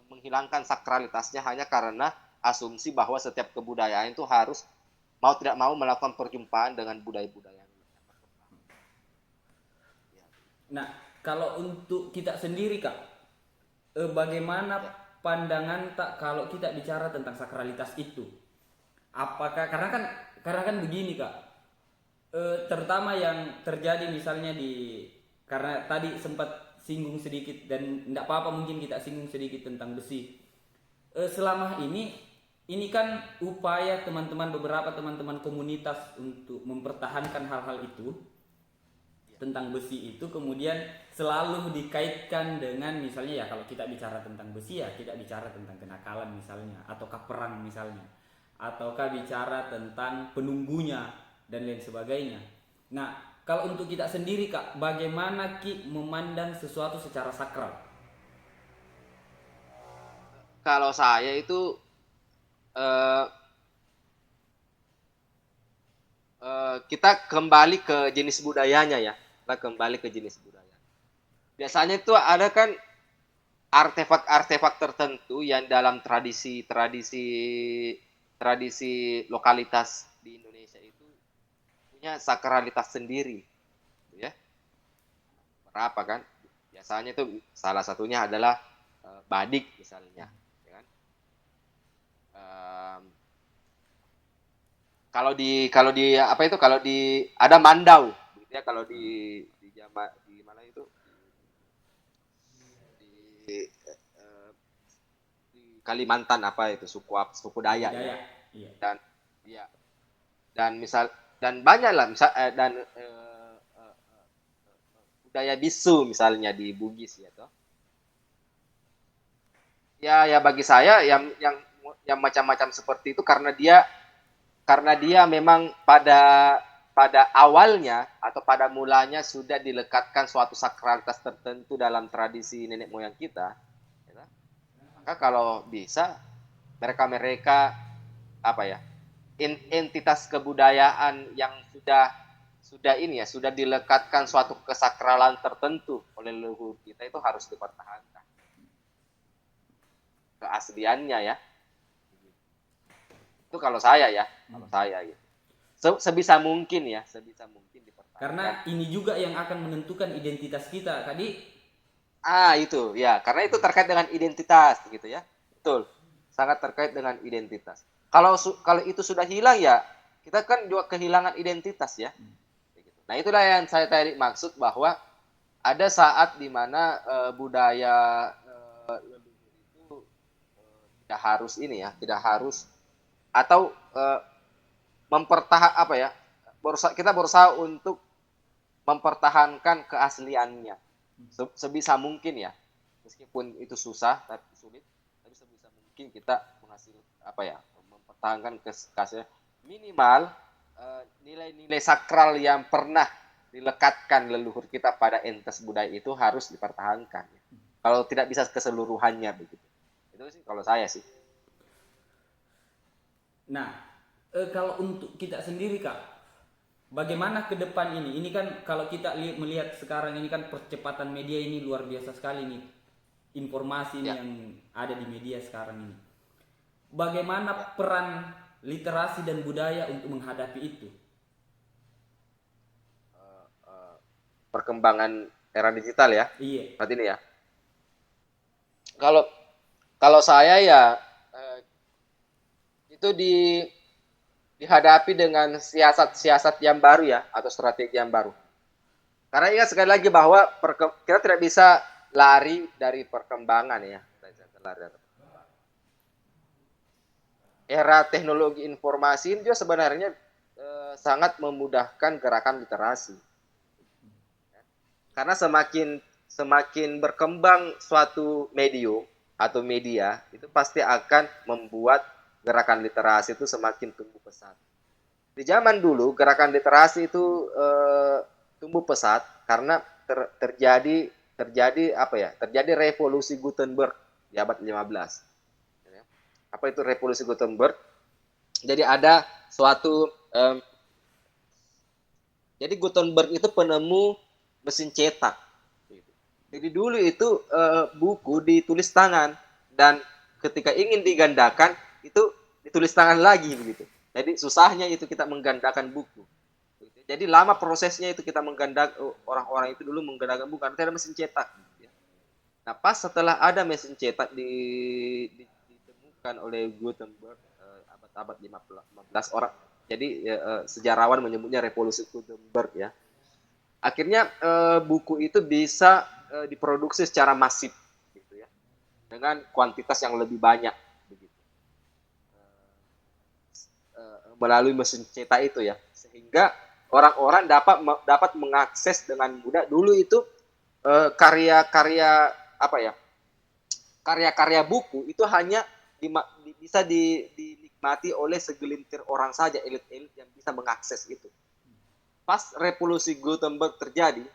menghilangkan sakralitasnya hanya karena asumsi bahwa setiap kebudayaan itu harus mau tidak mau melakukan perjumpaan dengan budaya-budaya yang berkembang. Nah, kalau untuk kita sendiri Kak, bagaimana pandangan tak kalau kita bicara tentang sakralitas itu? Apakah karena kan begini Kak, terutama yang terjadi misalnya karena tadi sempat singgung sedikit dan tidak apa-apa mungkin kita singgung sedikit tentang besi. Selama ini kan upaya beberapa teman-teman komunitas untuk mempertahankan hal-hal itu tentang besi itu kemudian selalu dikaitkan dengan misalnya ya kalau kita bicara tentang besi ya kita bicara tentang kenakalan misalnya ataukah perang misalnya ataukah bicara tentang penunggunya dan lain sebagainya. Nah, kalau untuk kita sendiri Kak, bagaimana Ki memandang sesuatu secara sakral? Kalau saya itu eh, kita kembali ke jenis budayanya ya. Kita kembali ke jenis budaya. Biasanya itu ada kan artefak-artefak tertentu yang dalam tradisi lokalitas di Indonesia itu punya sakralitas sendiri, gitu ya. Berapa kan? Biasanya itu salah satunya adalah badik misalnya, ya kan? Um, kalau di ada mandau, gitu ya, kalau di Jawa di mana itu di, di Kalimantan apa itu suku Dayak ya. Budaya. Iya. Dan ya dan banyak lah budaya bisu misalnya di Bugis ya toh. Ya bagi saya yang macam-macam seperti itu karena dia memang pada awalnya atau pada mulanya sudah dilekatkan suatu sakralitas tertentu dalam tradisi nenek moyang kita, ya, maka kalau bisa mereka apa ya, entitas kebudayaan yang sudah dilekatkan suatu kesakralan tertentu oleh leluhur kita itu harus dipertahankan keasliannya ya. Itu kalau saya gitu. Sebisa mungkin dipertahankan. Karena ini juga yang akan menentukan identitas kita. Tadi Itu ya, karena itu terkait dengan identitas gitu ya. Betul. Sangat terkait dengan identitas. Kalau itu sudah hilang ya, kita kan juga kehilangan identitas ya. Nah, itulah yang saya tadi maksud bahwa ada saat di mana budaya leluhur itu tidak harus atau kita berusaha untuk mempertahankan keasliannya sebisa mungkin ya. meskipun itu susah tapi sulit, tapi sebisa mungkin kita mempertahankan kasih minimal nilai-nilai sakral yang pernah dilekatkan leluhur kita pada entes budaya itu harus dipertahankan. Kalau tidak bisa keseluruhannya begitu. Itu sih kalau saya sih. Nah, kalau untuk kita sendiri Kak, bagaimana ke depan ini? Ini kan kalau kita melihat sekarang ini kan percepatan media ini luar biasa sekali nih. Informasi ini Ya. yang ada di media sekarang ini. Bagaimana peran literasi dan budaya untuk menghadapi itu? Perkembangan era digital ya. Iya. Berarti ini ya. Kalau kalau saya ya itu dihadapi dengan siasat-siasat yang baru ya, atau strategi yang baru. Karena ingat sekali lagi bahwa kita tidak bisa lari dari perkembangan ya. Era teknologi informasi ini juga sebenarnya sangat memudahkan gerakan literasi. Karena semakin berkembang suatu medium atau media, itu pasti akan membuat gerakan literasi itu semakin tumbuh pesat. Di zaman dulu gerakan literasi itu tumbuh pesat karena terjadi revolusi Gutenberg di abad 15. Apa itu revolusi Gutenberg? Jadi ada suatu jadi Gutenberg itu penemu mesin cetak. Jadi dulu itu buku ditulis tangan, dan ketika ingin digandakan itu ditulis tangan lagi begitu. Jadi susahnya itu kita menggandakan buku. Jadi lama prosesnya itu kita orang-orang itu dulu menggandakan buku karena tidak ada mesin cetak. Nah pas setelah ada mesin cetak ditemukan oleh Gutenberg abad 15 orang. Jadi sejarawan menyebutnya revolusi Gutenberg ya. Akhirnya buku itu bisa diproduksi secara masif gitu ya, dengan kuantitas yang lebih banyak begitu, melalui mesin cetak itu ya, sehingga orang-orang dapat mengakses dengan mudah. Dulu itu karya-karya karya-karya buku itu hanya bisa dinikmati oleh segelintir orang saja, elit-elit yang bisa mengakses itu. Pas revolusi Gutenberg terjadi,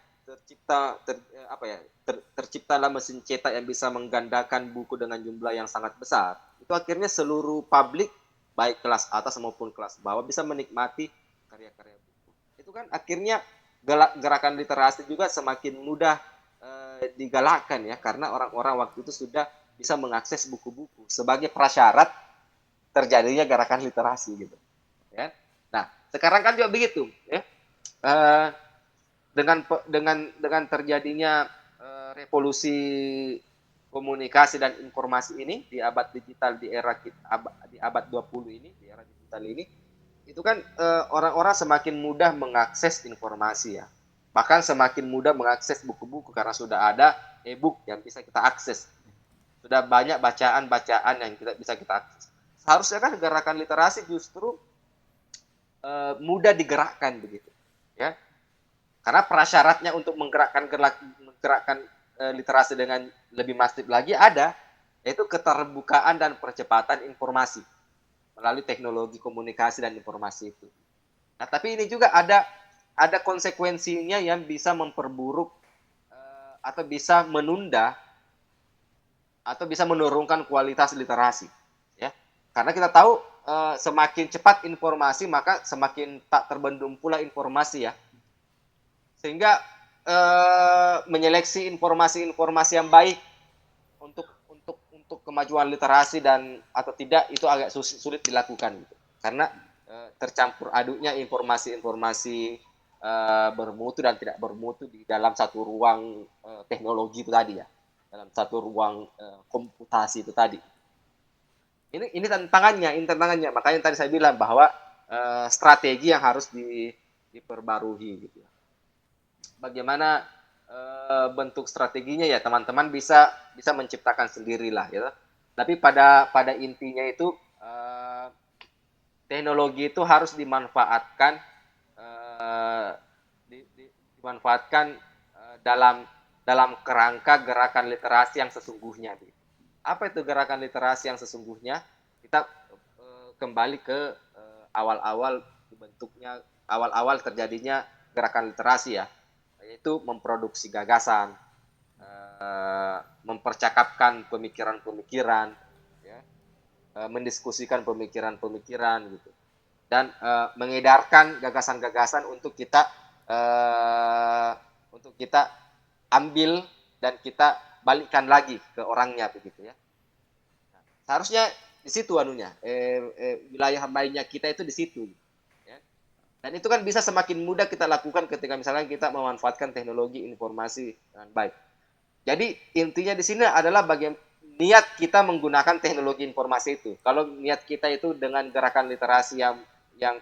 terciptalah mesin cetak yang bisa menggandakan buku dengan jumlah yang sangat besar. Itu akhirnya seluruh publik, baik kelas atas maupun kelas bawah, bisa menikmati karya-karya buku. Itu kan akhirnya gerakan literasi juga semakin mudah digalakkan ya, karena orang-orang waktu itu sudah bisa mengakses buku-buku sebagai prasyarat terjadinya gerakan literasi gitu. Ya. Nah, sekarang kan juga begitu ya. Dengan terjadinya revolusi komunikasi dan informasi ini di abad digital, di abad 20 ini, di era digital ini, itu kan orang-orang semakin mudah mengakses informasi ya. Bahkan semakin mudah mengakses buku-buku karena sudah ada e-book yang bisa kita akses. Sudah banyak bacaan-bacaan yang bisa kita akses. Seharusnya kan gerakan literasi justru mudah digerakkan begitu. Ya, karena prasyaratnya untuk menggerakkan literasi dengan lebih masif lagi ada, yaitu keterbukaan dan percepatan informasi melalui teknologi komunikasi dan informasi itu. Nah, tapi ini juga ada konsekuensinya yang bisa memperburuk atau bisa menunda atau bisa menurunkan kualitas literasi. Ya, karena kita tahu semakin cepat informasi maka semakin tak terbendung pula informasi ya, sehingga menyeleksi informasi-informasi yang baik untuk kemajuan literasi dan atau tidak itu agak sulit dilakukan gitu. Karena tercampur aduknya informasi-informasi bermutu dan tidak bermutu di dalam satu ruang teknologi itu tadi ya, dalam satu ruang komputasi itu tadi. Ini tantangannya. Makanya tadi saya bilang bahwa strategi yang harus diperbarui gitu. Bagaimana bentuk strateginya ya, teman-teman bisa menciptakan sendirilah ya. Tapi pada intinya itu teknologi itu harus dimanfaatkan dalam kerangka gerakan literasi yang sesungguhnya. Apa itu gerakan literasi yang sesungguhnya? Kita kembali ke awal-awal dibentuknya, awal-awal terjadinya gerakan literasi ya, yaitu memproduksi gagasan, mempercakapkan pemikiran-pemikiran, ya, mendiskusikan pemikiran-pemikiran gitu, dan mengedarkan gagasan-gagasan untuk kita ambil dan kita balikkan lagi ke orangnya begitu ya. Nah, seharusnya di situ anunya, wilayah mainnya kita itu di situ. Ya. Dan itu kan bisa semakin mudah kita lakukan ketika misalnya kita memanfaatkan teknologi informasi dengan baik. Jadi intinya di sini adalah bagian niat kita menggunakan teknologi informasi itu. Kalau niat kita itu dengan gerakan literasi yang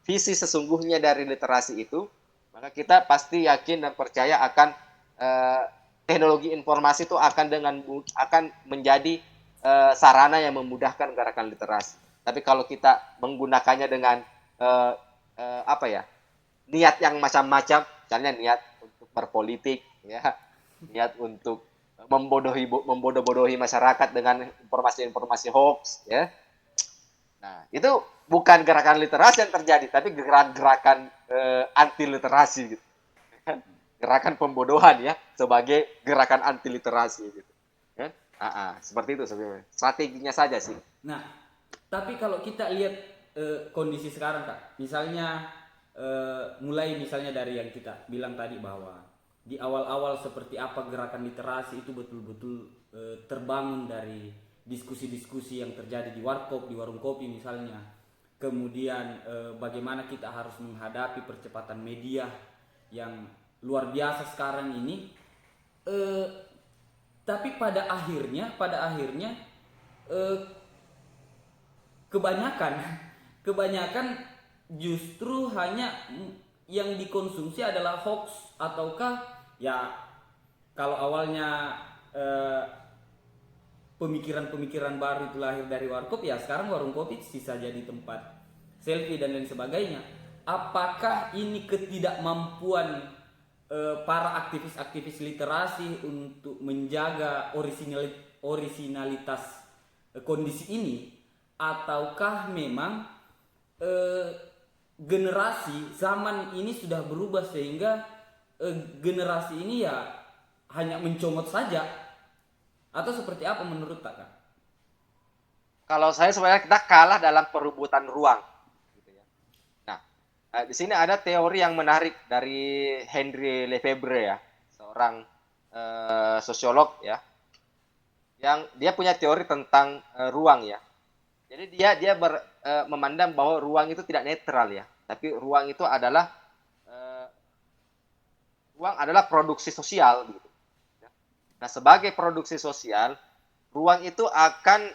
visi sesungguhnya dari literasi itu, maka kita pasti yakin dan percaya akan teknologi informasi itu akan menjadi sarana yang memudahkan gerakan literasi. Tapi kalau kita menggunakannya dengan niat yang macam-macam, misalnya niat untuk berpolitik, ya, niat untuk membodoh-bodohi masyarakat dengan informasi-informasi hoax, ya. Nah, itu bukan gerakan literasi yang terjadi, tapi gerakan anti literasi gitu. Gerakan pembodohan ya, sebagai gerakan anti literasi gitu. Ya? Seperti itu sebenarnya. Strateginya saja sih. Nah, tapi kalau kita lihat kondisi sekarang Kak, misalnya mulai misalnya dari yang kita bilang tadi bahwa di awal-awal seperti apa gerakan literasi itu betul-betul terbangun dari diskusi-diskusi yang terjadi di warkop, di warung kopi misalnya. Kemudian bagaimana kita harus menghadapi percepatan media yang luar biasa sekarang ini. Tapi pada akhirnya kebanyakan justru hanya yang dikonsumsi adalah hoax, ataukah ya kalau awalnya pemikiran-pemikiran baru itu lahir dari warkop, ya sekarang warung kopi sisa jadi tempat selfie dan lain sebagainya. Apakah ini ketidakmampuan para aktivis-aktivis literasi untuk menjaga orisinalitas kondisi ini, ataukah memang generasi zaman ini sudah berubah sehingga generasi ini ya hanya mencomot saja, atau seperti apa menurut Kak? Kalau saya sebenarnya kita kalah dalam perebutan ruang. Gitu ya. Nah, di sini ada teori yang menarik dari Henry Lefebvre ya, seorang sosiolog ya, yang dia punya teori tentang ruang ya. Jadi dia memandang bahwa ruang itu tidak netral ya, tapi ruang itu adalah produksi sosial gitu. Nah, sebagai produksi sosial, ruang itu akan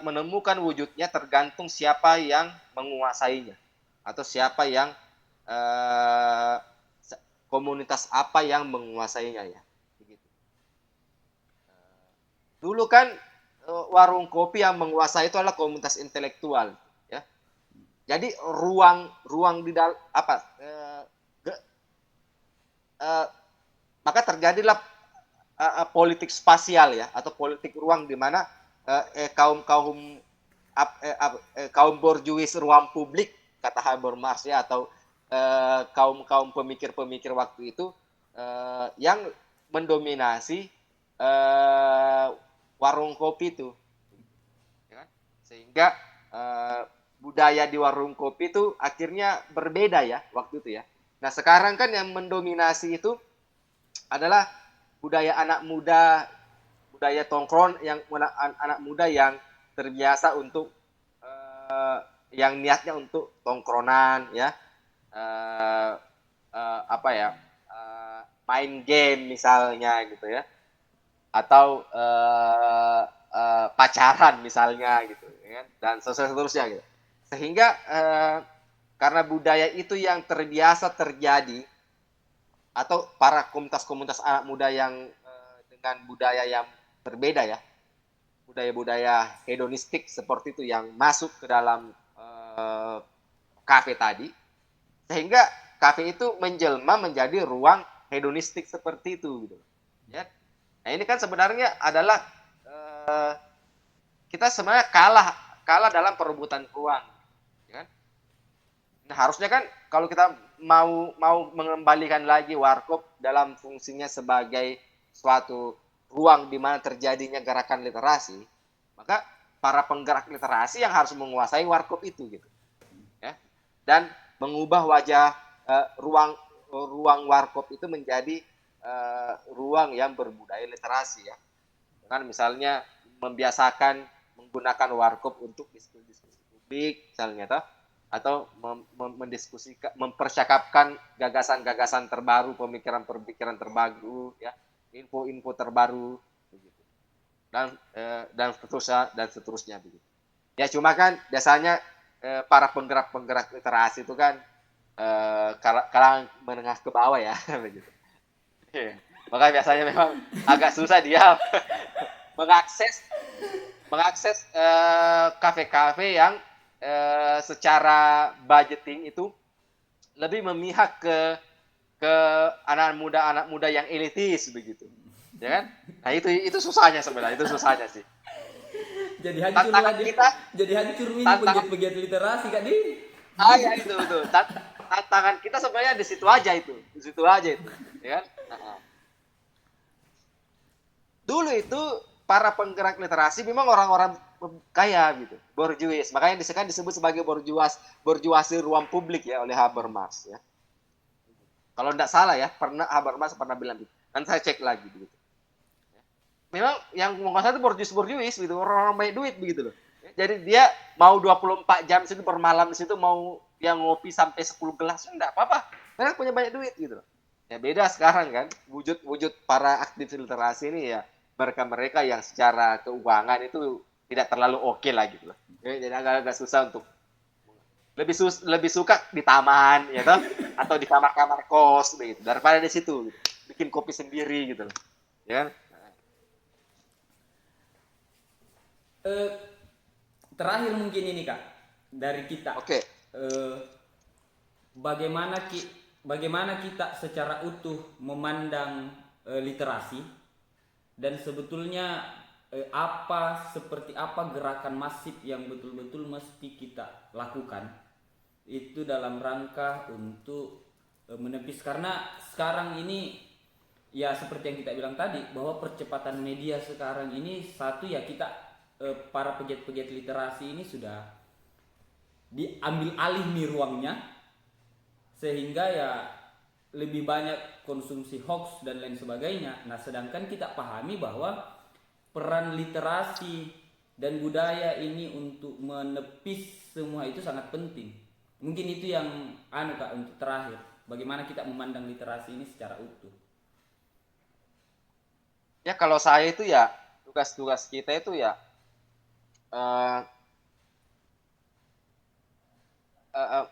menemukan wujudnya tergantung siapa yang menguasainya, atau siapa yang komunitas apa yang menguasainya ya. Begitu. Dulu kan warung kopi yang menguasai itu adalah komunitas intelektual, ya. Jadi ruang di dalam maka terjadilah politik spasial ya, atau politik ruang di mana kaum borjuis ruang publik kata Habermas ya, atau kaum pemikir-pemikir waktu itu yang mendominasi warung kopi itu, ya kan? Sehingga budaya di warung kopi itu akhirnya berbeda ya waktu itu ya. Nah, sekarang kan yang mendominasi itu adalah budaya anak muda, budaya tongkrong, yang anak muda yang terbiasa untuk yang niatnya untuk tongkronan ya, main game misalnya gitu ya, atau pacaran misalnya gitu ya, dan seterusnya gitu. Sehingga karena budaya itu yang terbiasa terjadi, atau para komunitas-komunitas anak muda yang dengan budaya yang berbeda ya, budaya-budaya hedonistik seperti itu yang masuk ke dalam kafe tadi, sehingga kafe itu menjelma menjadi ruang hedonistik seperti itu gitu. Ya. Nah, ini kan sebenarnya adalah kita sebenarnya kalah dalam perebutan ruang, ya kan? Nah, harusnya kan kalau kita mau mengembalikan lagi warkop dalam fungsinya sebagai suatu ruang di mana terjadinya gerakan literasi, maka para penggerak literasi yang harus menguasai warkop itu gitu. Ya. Dan mengubah wajah ruang warkop itu menjadi ruang yang berbudaya literasi ya. Kan misalnya membiasakan menggunakan warkop untuk diskusi-diskusi publik misalnya atau mendiskusikan, mempercakapkan gagasan-gagasan terbaru, pemikiran-pemikiran terbaru, ya, info-info terbaru, begitu. Dan seterusnya begitu. Ya cuma kan biasanya para penggerak-penggerak literasi itu kan kalangan menengah ke bawah ya, begitu. Maka biasanya memang agak susah dia mengakses kafe-kafe yang secara budgeting itu lebih memihak ke anak muda yang elitis begitu, ya kan? Nah itu susahnya sebenarnya, itu susahnya sih. Jadi hancur lah dia. Jadi hancur ini pegiat-pegiat literasi Kak Di. Ya itu tantangan kita sebenarnya di situ aja itu, ya kan? Dulu itu para penggerak literasi memang orang-orang kaya gitu, borjuis. Makanya disebut sebagai borjuasi ruang publik ya oleh Habermas ya. Kalau tidak salah ya, Habermas pernah bilang gitu. Nanti saya cek lagi begitu. Memang yang menguasai itu borjuis gitu, orang-orang banyak duit begitu loh. Jadi dia mau 24 jam situ bermalam di situ, mau yang ngopi sampai 10 gelas enggak apa-apa. Karena punya banyak duit gitu loh. Ya beda sekarang kan, wujud para aktivis literasi ini ya mereka yang secara keuangan itu tidak terlalu oke lah gitu loh. Jadi agak susah untuk lebih suka di taman ya toh, atau di kamar-kamar kos begitu daripada di situ gitu. Bikin kopi sendiri gitu loh. Ya. Terakhir mungkin ini Kak dari kita. Oke. Bagaimana kita secara utuh memandang literasi dan sebetulnya seperti apa gerakan masif yang betul-betul mesti kita lakukan itu dalam rangka untuk menepis, karena sekarang ini ya seperti yang kita bilang tadi bahwa percepatan media sekarang ini satu ya kita para pegiat-pegiat literasi ini sudah diambil alih nih ruangnya sehingga ya lebih banyak konsumsi hoax dan lain sebagainya. Nah, sedangkan kita pahami bahwa peran literasi dan budaya ini untuk menepis semua itu sangat penting. Mungkin itu yang Kak untuk terakhir. Bagaimana kita memandang literasi ini secara utuh? Ya kalau saya itu ya tugas-tugas kita itu ya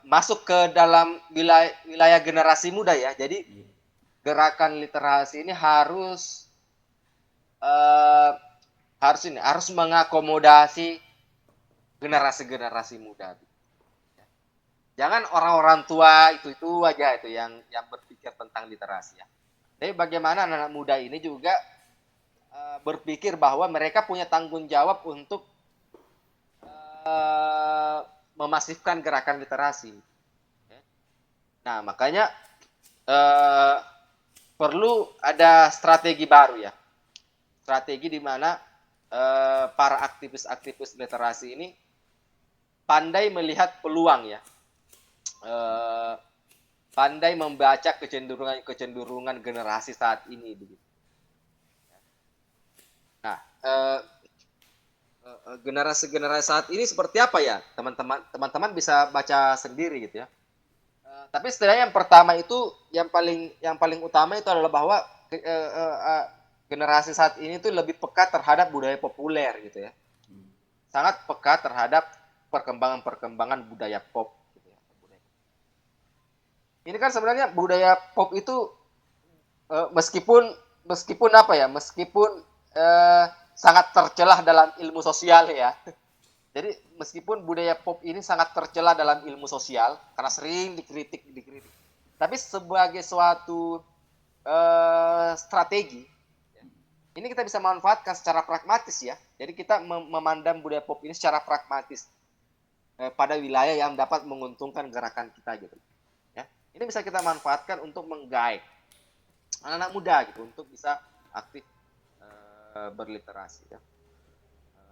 masuk ke dalam wilayah generasi muda ya. Jadi gerakan literasi ini harus mengakomodasi generasi muda. Jangan orang-orang tua itu aja itu yang berpikir tentang literasi ya. Tapi bagaimana anak muda ini juga berpikir bahwa mereka punya tanggung jawab untuk memasifkan gerakan literasi. Nah, makanya perlu ada strategi baru ya. Strategi di mana para aktivis literasi ini pandai melihat peluang ya. Pandai membaca kecenderungan generasi saat ini begitu. Nah, generasi saat ini seperti apa ya, teman-teman bisa baca sendiri gitu ya. Tapi setidaknya yang pertama itu yang paling utama itu adalah bahwa generasi saat ini itu lebih peka terhadap budaya populer gitu ya. Sangat peka terhadap perkembangan budaya pop gitu ya. Ini kan sebenarnya budaya pop itu meskipun sangat tercelah dalam ilmu sosial ya. Jadi meskipun budaya pop ini sangat tercela dalam ilmu sosial karena sering dikritik. Tapi sebagai suatu strategi. Ini kita bisa manfaatkan secara pragmatis ya. Jadi kita memandang budaya pop ini secara pragmatis pada wilayah yang dapat menguntungkan gerakan kita gitu. Ya, ini bisa kita manfaatkan untuk menggait anak-anak muda gitu untuk bisa aktif berliterasi. Ya.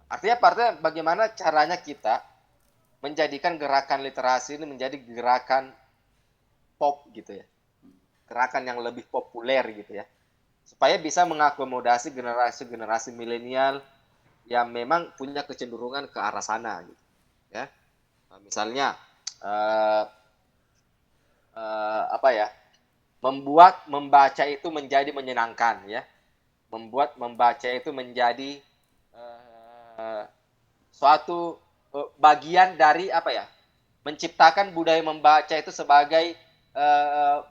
Artinya bagaimana caranya kita menjadikan gerakan literasi ini menjadi gerakan pop gitu ya, gerakan yang lebih populer gitu ya, supaya bisa mengakomodasi generasi milenial yang memang punya kecenderungan ke arah sana gitu ya. Misalnya apa ya, membuat membaca itu menjadi menyenangkan ya, membuat membaca itu menjadi suatu bagian dari apa ya, menciptakan budaya membaca itu sebagai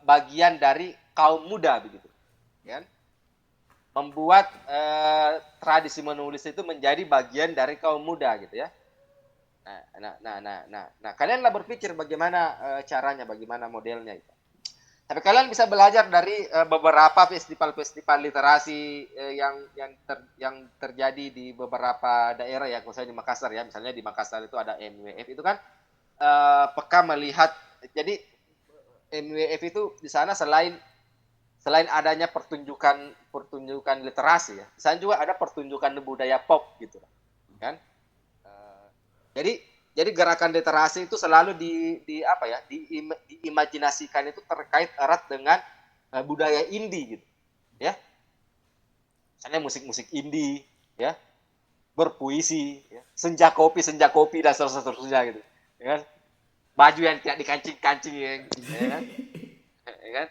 bagian dari kaum muda begitu kan, membuat tradisi menulis itu menjadi bagian dari kaum muda gitu ya. Nah, kalianlah berpikir bagaimana caranya, bagaimana modelnya itu. Tapi kalian bisa belajar dari beberapa festival-festival literasi yang terjadi di beberapa daerah ya, misalnya di Makassar ya, misalnya di Makassar itu ada MWF itu kan peka melihat, jadi MWF itu di sana selain adanya pertunjukan literasi ya, di sana juga ada pertunjukan budaya pop gitu kan. Jadi gerakan literasi itu selalu diimajinasikan itu terkait erat dengan budaya indie gitu ya, misalnya musik indie ya, berpuisi ya, senja kopi dan seterusnya gitu ya kan, baju yang tidak dikancing-kancing ya kan, ya kan?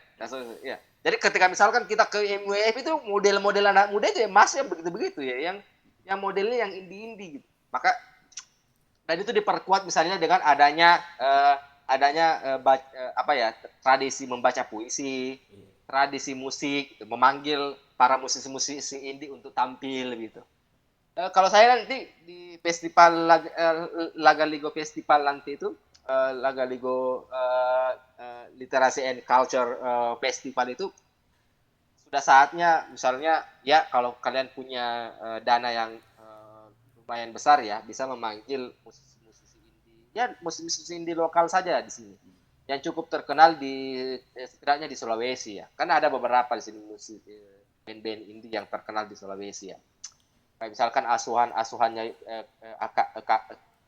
Ya. Jadi ketika misalkan kita ke MWF itu model-model anak muda itu ya masih begitu-begitu ya, yang modelnya yang indie-indie gitu. Maka dan itu diperkuat misalnya dengan adanya tradisi membaca puisi, tradisi musik, memanggil para musisi-musisi indie untuk tampil gitu. Kalau saya nanti di festival Lagaligo Festival nanti itu Lagaligo Literasi and Culture Festival itu sudah saatnya misalnya ya, kalau kalian punya dana yang lumayan besar ya, bisa memanggil musisi-musisi indie ya, musisi-musisi indie lokal saja di sini yang cukup terkenal di setidaknya di Sulawesi ya, kan ada beberapa di sini musik band-band indie yang terkenal di Sulawesi ya, kayak misalkan asuhannya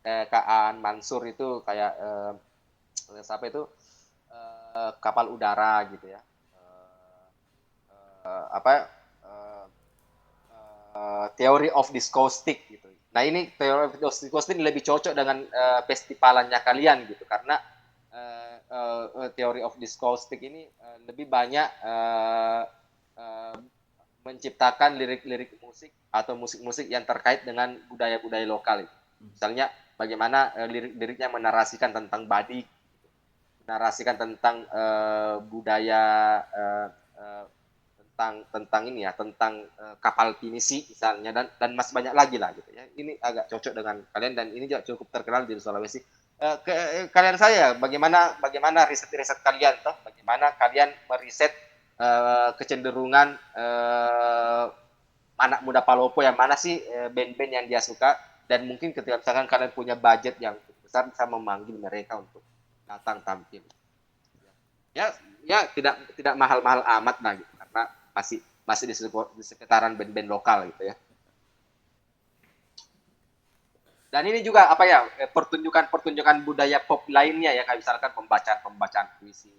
Kak Mansur itu kayak siapa itu kapal udara gitu ya, Theory of Discourse gitu. Nah ini Theory of Discourse lebih cocok dengan festivalannya kalian gitu, karena Theory of Discourse ini lebih banyak menciptakan lirik-lirik musik atau musik-musik yang terkait dengan budaya-budaya lokal itu. Misalnya bagaimana lirik-liriknya menarasikan tentang badik, menarasikan tentang budaya tentang ini ya, tentang kapal pinisi misalnya, dan masih banyak lagi lah gitu ya. Ini agak cocok dengan kalian dan ini juga cukup terkenal di Sulawesi. Kalian saya bagaimana riset kalian toh? Bagaimana kalian meriset kecenderungan anak muda Palopo yang mana sih band-band yang dia suka, dan mungkin ketika misalkan kalian punya budget yang besar bisa memanggil mereka untuk datang tampil. Ya tidak mahal-mahal amat lah gitu, karena masih di sekitaran band-band lokal gitu ya. Dan ini juga apa ya, pertunjukan budaya pop lainnya ya, kayak misalkan pembacaan puisi,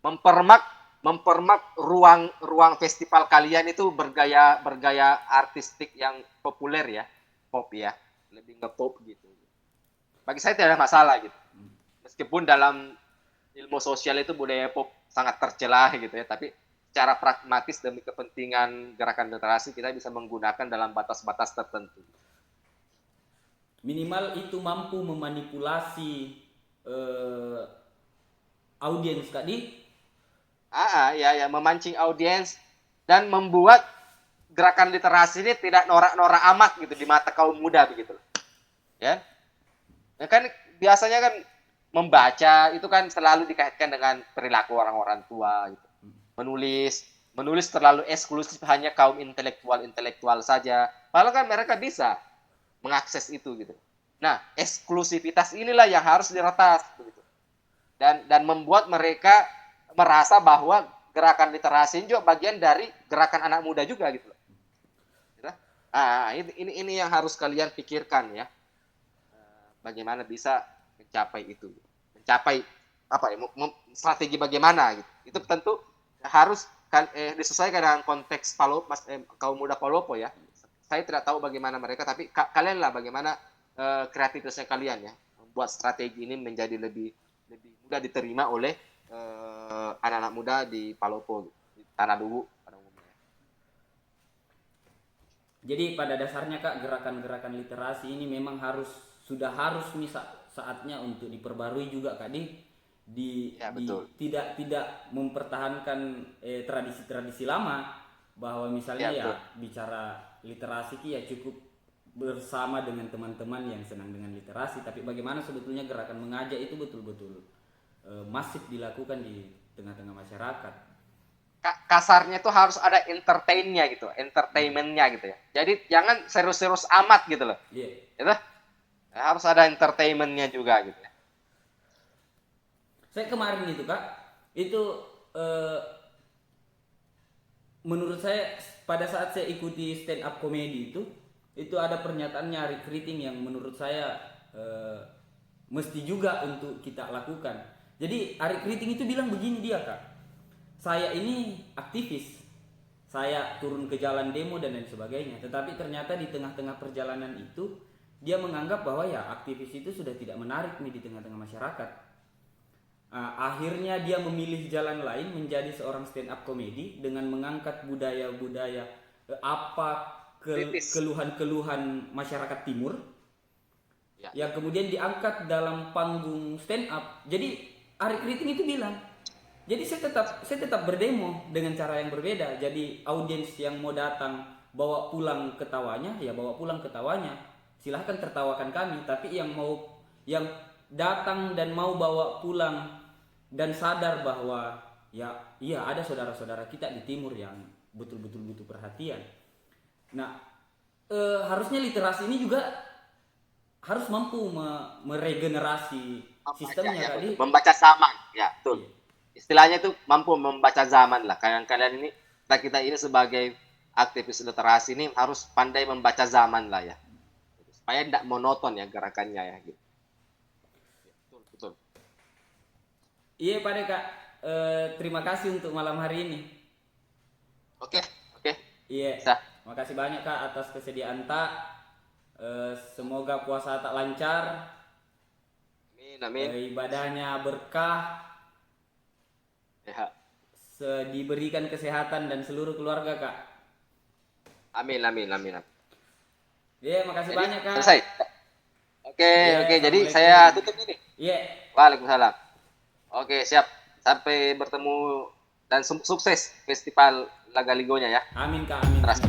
mempermak ruang festival kalian itu bergaya artistik yang populer ya, pop ya, lebih nge-pop gitu. Bagi saya tidak ada masalah gitu, meskipun dalam ilmu sosial itu budaya pop sangat tercelah gitu ya, tapi secara pragmatis demi kepentingan gerakan literasi kita bisa menggunakan dalam batas-batas tertentu. Minimal itu mampu memanipulasi audiens tadi. Ya, memancing audiens dan membuat gerakan literasi ini tidak norak-norak amat gitu di mata kaum muda begitu. Ya. Ya kan biasanya kan membaca itu kan selalu dikaitkan dengan perilaku orang-orang tua gitu. Menulis menulis terlalu eksklusif hanya kaum intelektual saja. Padahal kan mereka bisa mengakses itu gitu. Nah, eksklusivitas inilah yang harus diretas begitu. Dan membuat mereka merasa bahwa gerakan literasi ini juga bagian dari gerakan anak muda juga gitu. Ini yang harus kalian pikirkan ya. Bagaimana bisa mencapai itu? Mencapai apa ya? Strategi bagaimana gitu. Itu tentu harus disesuaikan dengan konteks kaum muda Palopo ya. Saya tidak tahu bagaimana mereka, tapi kalianlah bagaimana kreativitasnya kalian ya, membuat strategi ini menjadi lebih mudah diterima oleh anak-anak muda di Palopo, di Tanah Dubu pada umumnya. Jadi pada dasarnya Kak, gerakan-gerakan literasi ini memang sudah harus saatnya untuk diperbarui juga Kak, tidak mempertahankan tradisi-tradisi lama, bahwa misalnya ya bicara literasi ya cukup bersama dengan teman-teman yang senang dengan literasi, tapi bagaimana sebetulnya gerakan mengajak itu betul-betul masif dilakukan di tengah-tengah masyarakat. Kasarnya itu harus ada entertainmentnya gitu ya. Jadi jangan serius-serius amat gitu loh. Iya. Gitu? Harus ada entertainmentnya juga gitu ya. Saya kemarin itu Kak, itu menurut saya pada saat saya ikuti stand up comedy itu ada pernyataannya Ari Kriting yang menurut saya mesti juga untuk kita lakukan. Jadi Ari Kriting itu bilang begini dia Kak, saya ini aktivis, saya turun ke jalan demo dan lain sebagainya, tetapi ternyata di tengah-tengah perjalanan itu dia menganggap bahwa ya aktivis itu sudah tidak menarik nih di tengah-tengah masyarakat. Akhirnya dia memilih jalan lain, menjadi seorang stand up comedy dengan mengangkat budaya-budaya keluhan-keluhan masyarakat timur yang kemudian diangkat dalam panggung stand up. Jadi Ari Kriting itu bilang, jadi saya tetap berdemo dengan cara yang berbeda. Jadi audiens yang mau datang bawa pulang ketawanya, ya bawa pulang ketawanya, silahkan tertawakan kami. Tapi yang datang dan mau bawa pulang dan sadar bahwa iya ada saudara-saudara kita di timur yang betul-betul butuh perhatian. Nah, harusnya literasi ini juga harus mampu meregenerasi sistemnya tadi. Membaca zaman, ya betul. Istilahnya itu mampu membaca zaman lah. Kalian ini, kita ini sebagai aktivis literasi ini harus pandai membaca zaman lah ya, supaya tidak monoton ya gerakannya ya gitu. Betul. Iya Pak Deka, terima kasih untuk malam hari ini. Oke. Iya. Makasih banyak Kak atas kesediaan Tak. Semoga puasa Tak lancar. Amin. Ibadahnya berkah. Ya. Diberikan kesehatan dan seluruh keluarga Kak. Amin. Iya, makasih banyak Kak. Selesai. Oke. Jadi saya tutup ini. Iya. Waalaikumsalam. Oke, siap. Sampai bertemu dan sukses festival Lagaligonya ya. Amin Kak, amin. Terus.